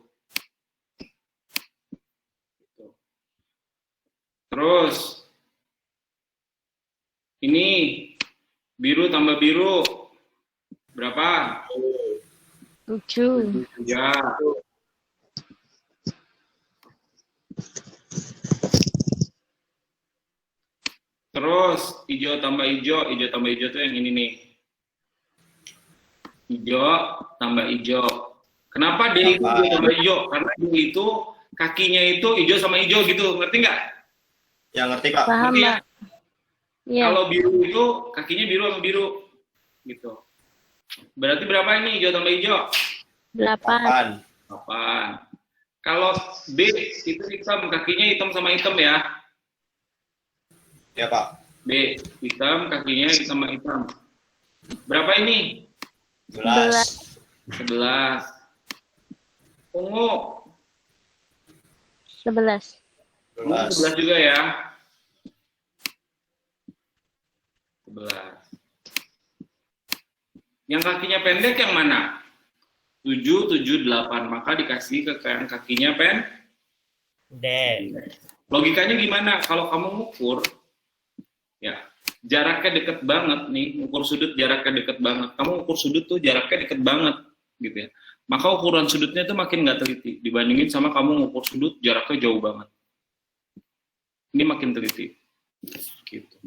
Terus, ini biru tambah biru, berapa? 7. Ya. Terus, hijau tambah hijau tuh yang ini nih. Hijau tambah hijau. Kenapa D itu hijau tambah hijau? Karena D itu kakinya itu hijau sama hijau gitu, ngerti nggak? Ya, ngerti, Pak. Paham, Ngerti ya? Pak. Iya. Kalau biru itu kakinya biru sama biru, gitu. Berarti berapa ini hijau tambah hijau? 8. 8. Kalau B itu hitam, kakinya hitam sama hitam ya. Ya, Pak. B hitam, kakinya hitam sama hitam. Berapa ini? 11. 11. Ungu. 11. 11 juga ya. 11. Yang kakinya pendek yang mana? 7, 7, 8. Maka dikasih ke yang kakinya D. Logikanya gimana? Kalau kamu ngukur, ya jaraknya deket banget nih, ngukur sudut jaraknya deket banget. Kamu ngukur sudut tuh jaraknya deket banget, gitu ya. Maka ukuran sudutnya tuh makin nggak teliti dibandingin sama kamu ngukur sudut jaraknya jauh banget. Ini makin teliti, gitu.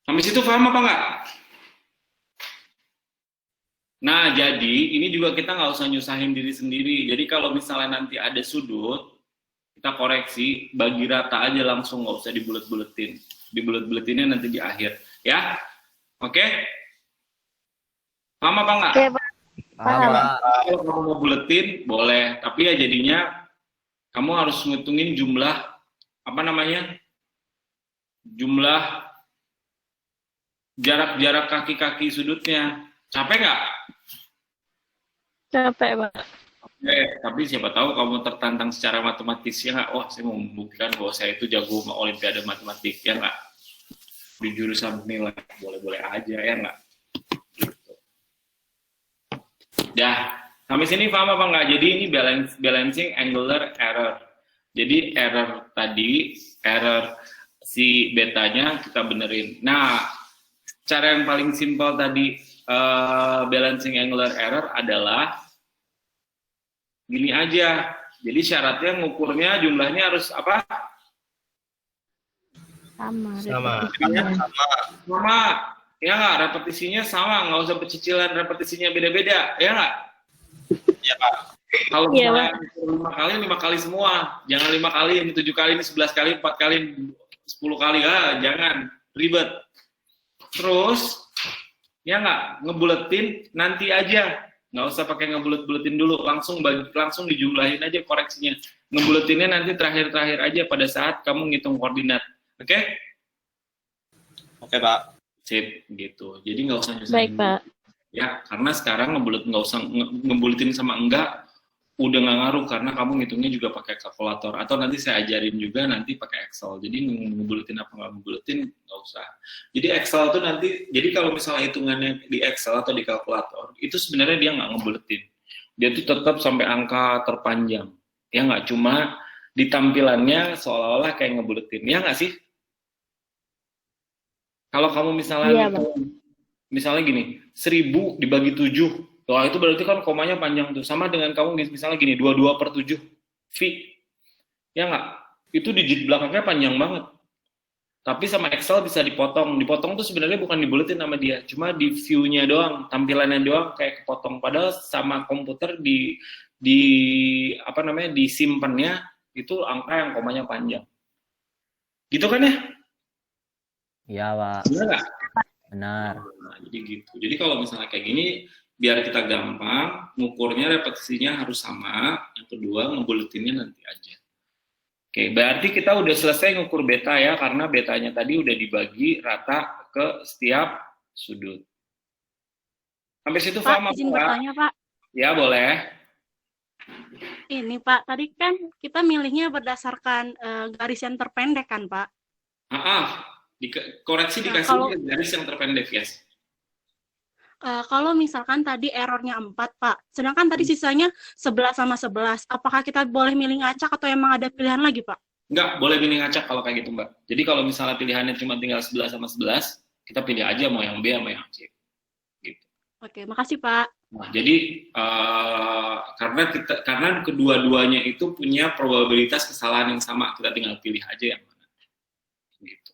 Sampai situ paham apa nggak? Nah, jadi ini juga kita nggak usah nyusahin diri sendiri. Jadi kalau misalnya nanti ada sudut, kita koreksi, bagi rata aja langsung, nggak usah dibulet-buletin. Dibulet-buletinnya nanti di akhir, ya? Oke? Paham apa nggak? Oke, Pak. Paham. Kalau kamu mau buletin, boleh. Tapi ya jadinya kamu harus ngitungin jumlah, apa namanya? Jumlah jarak kaki-kaki sudutnya. Capek nggak? Capek, Pak. Tapi siapa tahu kamu tertantang secara matematis ya nggak? Wah, saya mau membuktikan bahwa saya itu jago olimpiade matematik ya nggak? Di jurusan nilai boleh-boleh aja ya nggak? Gitu. Ya, sampai sini paham apa nggak? Jadi ini balancing angular error. Jadi error si betanya kita benerin. Nah, cara yang paling simpel tadi balancing angular error adalah gini aja. Jadi syaratnya ngukurnya jumlahnya harus apa? Sama. Sama. Ya nggak? Repetisinya sama. Nggak usah pecicilan repetisinya beda-beda. Ya nggak? Iya, Pak. Kalau Iya, misalnya 5 kali semua. Jangan 5 kali, ini 7 kali, ini 11 kali, 4 kali, 10 kali. Jangan. Ribet. Terus, ya nggak? Ngebuletin nanti aja. Nggak usah pakai ngebulet-buletin dulu. Langsung dijumlahin aja koreksinya. Ngebuletinnya nanti terakhir-terakhir aja pada saat kamu ngitung koordinat. Oke? Oke, Pak. Sip, gitu. Jadi nggak usah nyusahin. Baik, Pak. Ya, karena sekarang nggak usah ngebuletin sama enggak, udah nggak ngaruh karena kamu ngitungnya juga pakai kalkulator atau nanti saya ajarin juga nanti pakai Excel. Jadi ngebuletin apa nggak ngebuletin nggak usah. Jadi Excel tuh nanti, jadi kalau misalnya hitungannya di Excel atau di kalkulator itu sebenarnya dia nggak ngebuletin. Dia tuh tetap sampai angka terpanjang. Ya nggak, cuma di tampilannya seolah-olah kayak ngebuletin. Ya nggak sih? Kalau kamu misalnya Iya, misalnya gini, 1000 dibagi 7, wah itu berarti kan komanya panjang tuh. Sama dengan kamu misalnya gini, 22/7, V. Ya nggak? Itu digit belakangnya panjang banget. Tapi sama Excel bisa dipotong. Dipotong tuh sebenarnya bukan dibuletin sama dia, cuma di view-nya doang, tampilannya doang kayak kepotong. Padahal sama komputer disimpannya itu angka yang komanya panjang. Gitu kan ya? Iya, Pak. Benar nggak? Benar. Nah, jadi gitu. Jadi kalau misalnya kayak gini, biar kita gampang, ngukurnya repetisinya harus sama. Yang kedua, ngebuletinnya nanti aja. Oke, berarti kita udah selesai ngukur beta ya, karena betanya tadi udah dibagi rata ke setiap sudut. Sampai situ Pak, paham izin Pak? bertanya, Pak. Ya, boleh. Ini, Pak, tadi kan kita milihnya berdasarkan garis yang terpendek kan, Pak? Koreksi dikasih garis yang terpendek, yes. Kalau misalkan tadi errornya 4, Pak, sedangkan tadi sisanya 11 sama 11, apakah kita boleh milih ngacak atau emang ada pilihan lagi, Pak? Enggak, boleh pilih ngacak kalau kayak gitu, Mbak. Jadi kalau misalnya pilihannya cuma tinggal 11 sama 11, kita pilih aja mau yang B sama yang C. Gitu. Oke, makasih, Pak. Nah, jadi karena kedua-duanya itu punya probabilitas kesalahan yang sama, kita tinggal pilih aja yang mana. Gitu.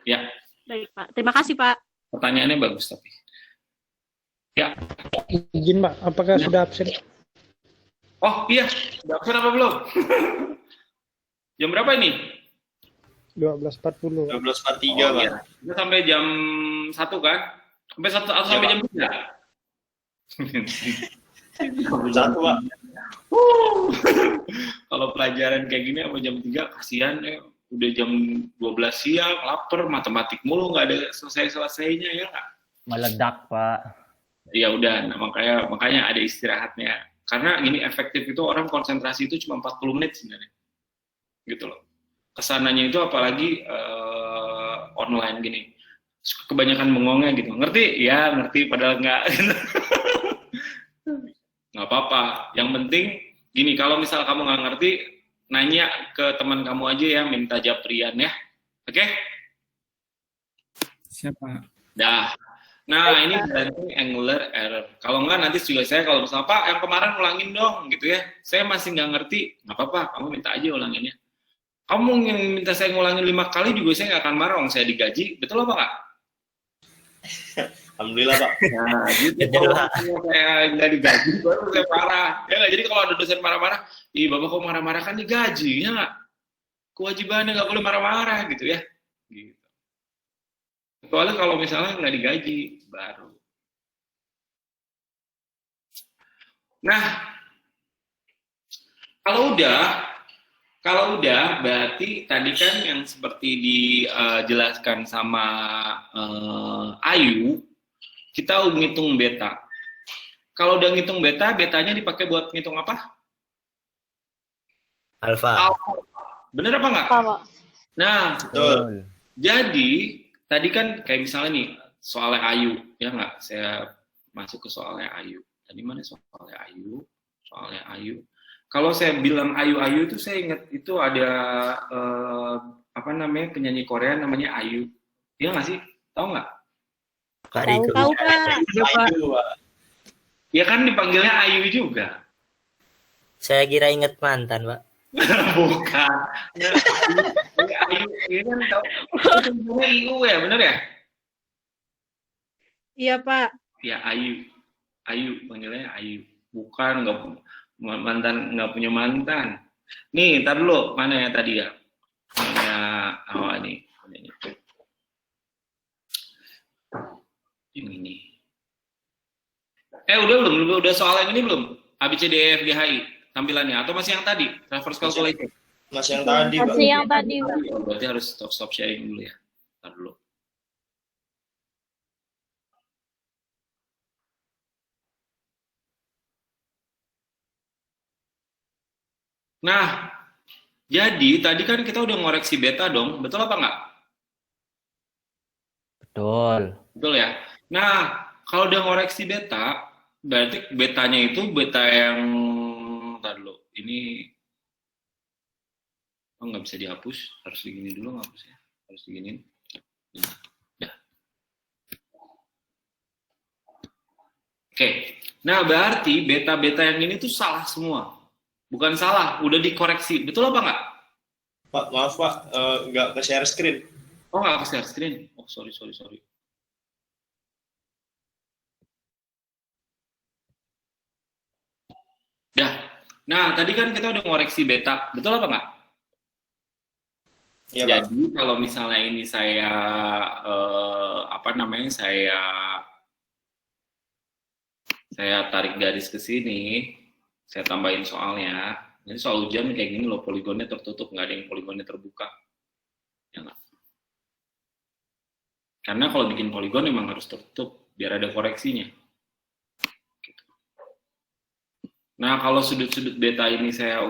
Ya. Baik, Pak. Terima kasih, Pak. Pertanyaannya bagus tapi. Ya. Izin, Pak. Apakah sudah absen? Oh iya, sudah absen apa belum? Jam berapa ini? 12.40. 12.43, Pak. Iya. Kita sampai jam 1 kan? Sampai 1 atau sampai jam 3? Satu, Pak. Kalau pelajaran kayak gini sama jam 3 kasihan ya. Udah jam 12 siang, lapar, matematik mulu, nggak ada selesai-selesainya ya nggak? Meledak, Pak. Ya udah, nah, makanya ada istirahatnya. Karena gini, efektif itu orang konsentrasi itu cuma 40 menit sebenarnya. Gitu loh. Kesananya itu apalagi online gini. Kebanyakan bengongnya gitu. Ngerti? Ya, ngerti padahal nggak. Nggak apa-apa. Yang penting gini, kalau misal kamu nggak ngerti, nanya ke teman kamu aja ya, minta japrian ya. Oke? Siapa? Dah. Nah, ini balancing angular error. Kalau enggak, nanti juga saya kalau misalnya, Pak, yang kemarin ulangin dong, gitu ya. Saya masih nggak ngerti. Nggak apa-apa, kamu minta aja ulanginnya. Kamu minta saya ngulangin 5 kali juga saya nggak akan marah, orang saya digaji. Betul apa nggak? Alhamdulillah, Pak. Nah, gitu. Kalau saya nggak digaji, baru saya marah. Ya nggak? Jadi kalau ada dosen marah-marah, ih, Bapak kok marah-marah, kan digaji, ya nggak? Kewajibannya nggak boleh marah-marah, gitu ya. Gitu. Kecuali kalau misalnya nggak digaji, baru. Nah, Kalau udah, berarti tadi kan yang seperti dijelaskan sama Ayu, kita ngitung beta. Kalau udah ngitung beta, betanya dipakai buat ngitung apa? Alfa. Bener apa nggak? Pak. Nah, Betul. jadi tadi kan kayak misalnya nih, soalnya Ayu, ya nggak? Saya masuk ke soalnya Ayu. Tadi mana soalnya Ayu? Soalnya Ayu. Kalau saya bilang Ayu itu saya ingat itu ada apa namanya penyanyi Korea namanya Ayu. Iya nggak sih? Tahu nggak? Tahu, Pak. Ayu, Pak. Ya kan dipanggilnya Ayu juga. Saya kira inget mantan, Pak. Bukan. Ayu ini kan tahu. Itu IU ya, bener ya? Iya, Pak. Ya Ayu panggilnya Ayu. Bukan nggak punya mantan. Nih, ntar dulu mana ya tadi ya? Punya awak nih. Ini nih. Udah belum? Udah soal yang ini belum? ABCDEFGHI tampilannya atau masih yang tadi? Reverse calculation. Masih yang tadi, Pak. Masih yang tadi, Pak. Oh, berarti harus stop sharing dulu ya. Ntar dulu. Nah, jadi tadi kan kita udah ngoreksi beta dong, betul apa nggak? Betul. Betul ya. Nah, kalau udah ngoreksi beta, berarti betanya itu beta yang, ntar dulu, ini nggak bisa dihapus, harus digini dulu ngapusnya, harus diginiin. Dah. Oke, nah berarti beta-beta yang ini tuh salah semua. Bukan salah, udah dikoreksi. Betul apa nggak? Pak, maaf Pak, nggak ke share screen. Oh, nggak ke share screen? Oh, sorry. Ya, nah tadi kan kita udah ngoreksi beta. Betul apa nggak? Iya, Pak. Jadi kalau misalnya ini saya, saya tarik garis ke sini, saya tambahin soalnya. Jadi soal ujian kayak gini loh, poligonnya tertutup, nggak ada yang poligonnya terbuka. Ya nggak? Karena kalau bikin poligon memang harus tertutup, biar ada koreksinya. Gitu. Nah kalau sudut-sudut beta ini saya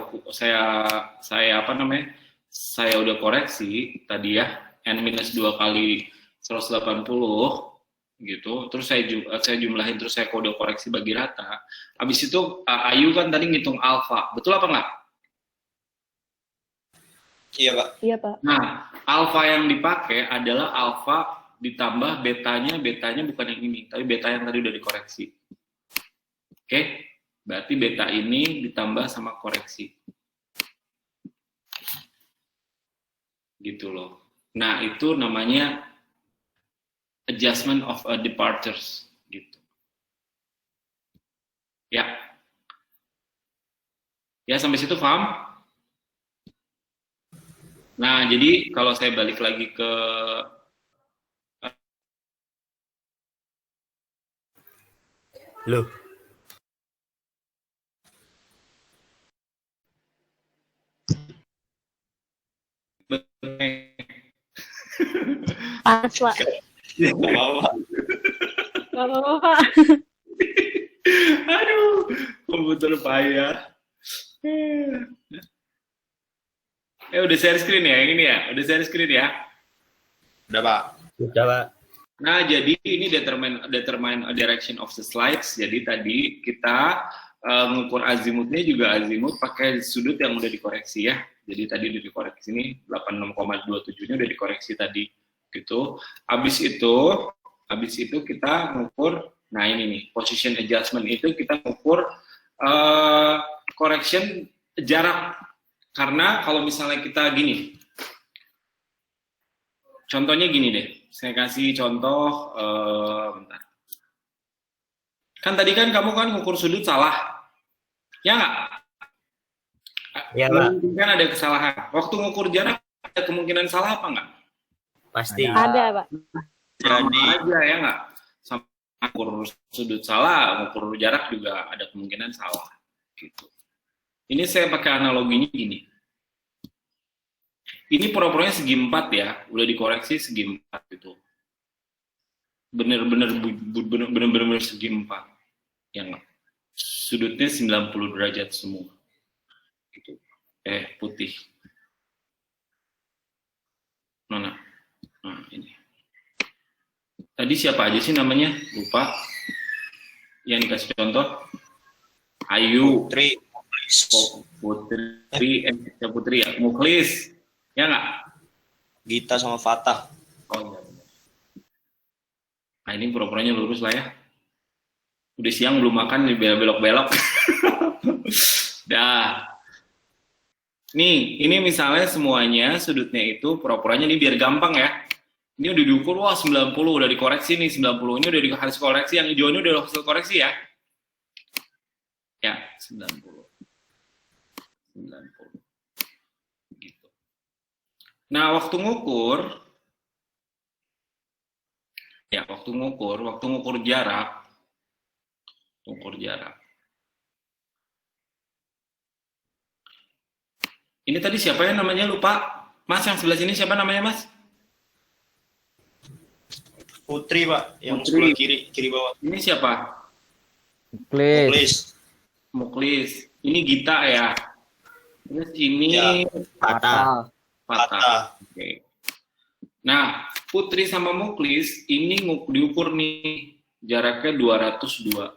udah koreksi tadi ya, n-2 kali 180 gitu, terus saya jumlahin, terus saya kode koreksi bagi rata. Habis itu Ayu kan tadi ngitung alfa, betul apa nggak? Iya, Pak. Iya, Pak. Nah, alfa yang dipakai adalah alfa ditambah betanya bukan yang ini, tapi beta yang tadi udah dikoreksi. Oke? Berarti beta ini ditambah sama koreksi. Gitu loh. Nah, itu namanya adjustment of departures gitu. Ya. Ya, sampai situ paham? Nah, jadi kalau saya balik lagi ke Loh. Pas, Pak. Nggak apa-apa. Nggak apa-apa, Pak. Aduh, komputer payah. Udah share screen ya, yang ini ya? Udah share screen ya? Udah, Pak. Sudah, Pak. Nah, jadi ini determine a direction of the slides. Jadi tadi kita ngukur azimutnya juga azimut pakai sudut yang udah dikoreksi ya. Jadi tadi udah dikoreksi ini 86,27-nya udah dikoreksi tadi gitu. Habis itu kita ngukur, nah ini nih position adjustment itu kita ngukur correction jarak. Karena kalau misalnya kita gini, contohnya gini deh, saya kasih contoh, bentar. Kan tadi kan kamu kan ngukur sudut salah, ya nggak? Ya, Pak. Kan ada kesalahan. Waktu ngukur jarak ada kemungkinan salah apa nggak? Pasti. Ada, Pak. Jadi aja ya nggak? Sama ngukur sudut salah, ngukur jarak juga ada kemungkinan salah. Gitu. Ini saya pakai analoginya gini. Ini pura-puranya segi 4 ya, udah dikoreksi segi 4 gitu. Bener-bener segi 4. Yang sudutnya 90 derajat semua. Gitu. Putih. Mana? Nah, ini. Tadi siapa aja sih namanya? Lupa. Yang dikasih contoh. Ayu. Putri ya. Mukhlis. Ya nggak? Gita sama Fatah. Oh iya. Nah ini pura-puranya lurus lah ya. Udah siang belum makan, nih belok-belok. Dah. Nih, ini misalnya semuanya sudutnya itu pura-puranya ini biar gampang ya. Ini udah diukur, wah 90, udah dikoreksi nih 90. Ini udah di hasil koreksi, yang hijau ini udah hasil koreksi ya. Ya, 90. Gitu. Nah, waktu ngukur jarak. Ini tadi siapa ya namanya, lupa. Mas yang sebelah sini siapa namanya, Mas? Putri, Pak, yang Putri. sebelah kiri bawah. Ini siapa? Mukhlis. Ini Gita ya. Terus ini Ya. Fatah. Fatah. Oke. Nah, Putri sama Mukhlis ini diukur nih jaraknya 202.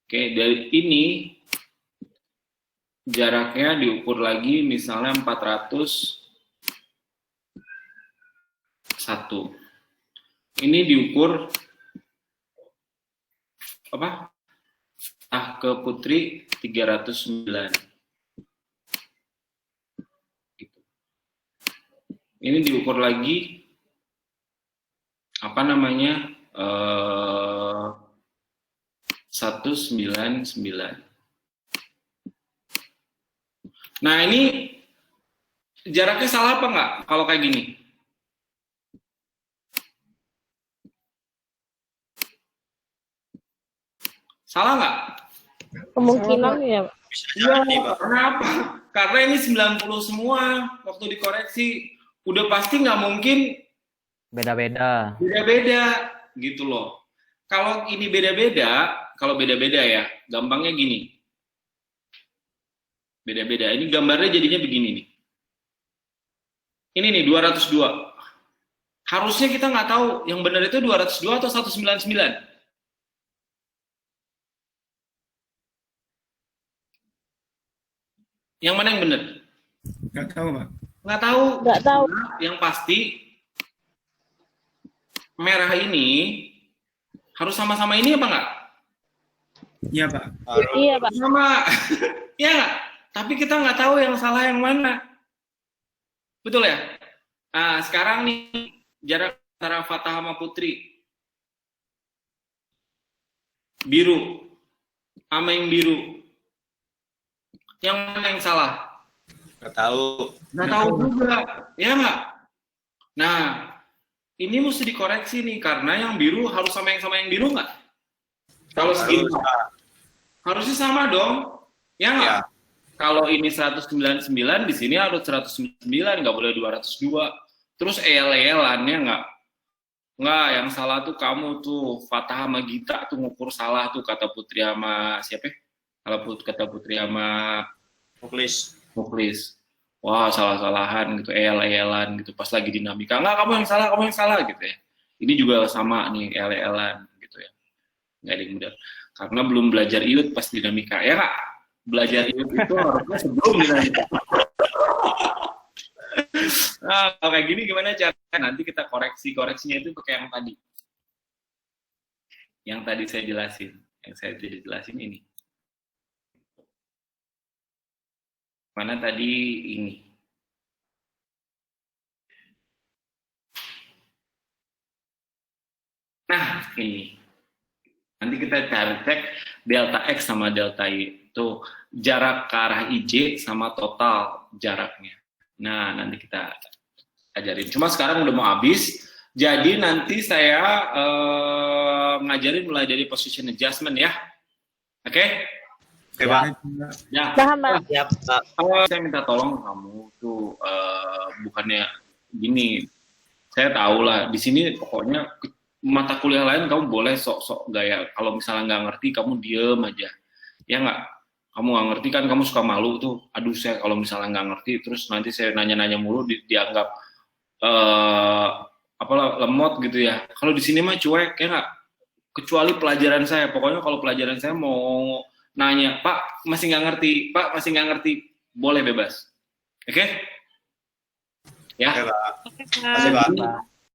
Oke, dari ini jaraknya diukur lagi misalnya 401. Ini diukur apa? Ke Putri 309. Gitu. Ini diukur lagi apa namanya? 199. Nah ini jaraknya salah apa nggak kalau kayak gini? Salah nggak? Kemungkinan ya, Pak. Iya, kenapa? Karena ini 90 semua waktu dikoreksi. Udah pasti nggak mungkin Beda-beda. beda-beda gitu loh. Kalau ini beda-beda, ya, gampangnya gini. Beda-beda. Ini gambarnya jadinya begini nih. Ini nih 202. Harusnya kita nggak tahu yang benar itu 202 atau 199. Yang mana yang benar? Nggak tahu, Pak. Nggak tahu. Nggak tahu. Yang pasti merah ini harus sama-sama ini apa nggak? Iya, Pak. Iya, Pak. Sama. Ya nggak? Tapi kita nggak tahu yang salah yang mana. Betul ya? Nah, sekarang nih jarak antara Fatah sama Putri. Biru. Sama yang biru. Yang mana yang salah? Nggak tahu. Nggak tahu juga. Ya nggak? Nah, ini mesti dikoreksi nih, karena yang biru harus sama yang biru nggak? Kalau segini. Harusnya sama dong. Ya nggak? Ya. Kalau ini 199, di sini harus 199, nggak boleh 202. Terus el-elannya nggak. Nggak, yang salah tuh kamu tuh, Fatah sama Gita tuh ngukur salah tuh, kata Putri sama siapa? Kata Putri sama Mukhlis. Wah, salah-salahan gitu, el-elan gitu, pas lagi dinamika. Nggak, kamu yang salah gitu ya. Ini juga sama nih, el-elan gitu ya. Nggak ada yang mudah. Karena belum belajar iut pas dinamika. Ya nggak? Belajar iut itu harusnya sebelum dinamika. Nah, kalau kayak gini gimana caranya? Nanti kita koreksinya itu pakai yang tadi. Yang tadi saya jelasin. Yang saya tidak jelasin ini. Mana tadi ini. Nah, ini. Nanti kita cek delta X sama delta Y. Itu jarak ke arah IJ sama total jaraknya. Nah, nanti kita ajarin. Cuma sekarang udah mau habis. Jadi nanti saya ngajarin mulai dari position adjustment ya. Oke? Oke, Pak. Ya. Paham, Pak. Siap, Pak. Saya minta tolong ke kamu tuh bukannya gini. Saya tahu lah di sini pokoknya mata kuliah lain kamu boleh sok-sok gaya. Kalau misalnya nggak ngerti kamu diem aja. Ya nggak? Kamu nggak ngerti kan kamu suka malu tuh. Aduh saya kalau misalnya nggak ngerti terus nanti saya nanya-nanya mulu dianggap lemot gitu ya. Kalau di sini mah cuek ya nggak. Kecuali pelajaran saya. Pokoknya kalau pelajaran saya mau nanya, Pak masih nggak ngerti, Pak masih nggak ngerti, boleh bebas. Oke? Ya. Oke, Pak. Terima kasih, Pak.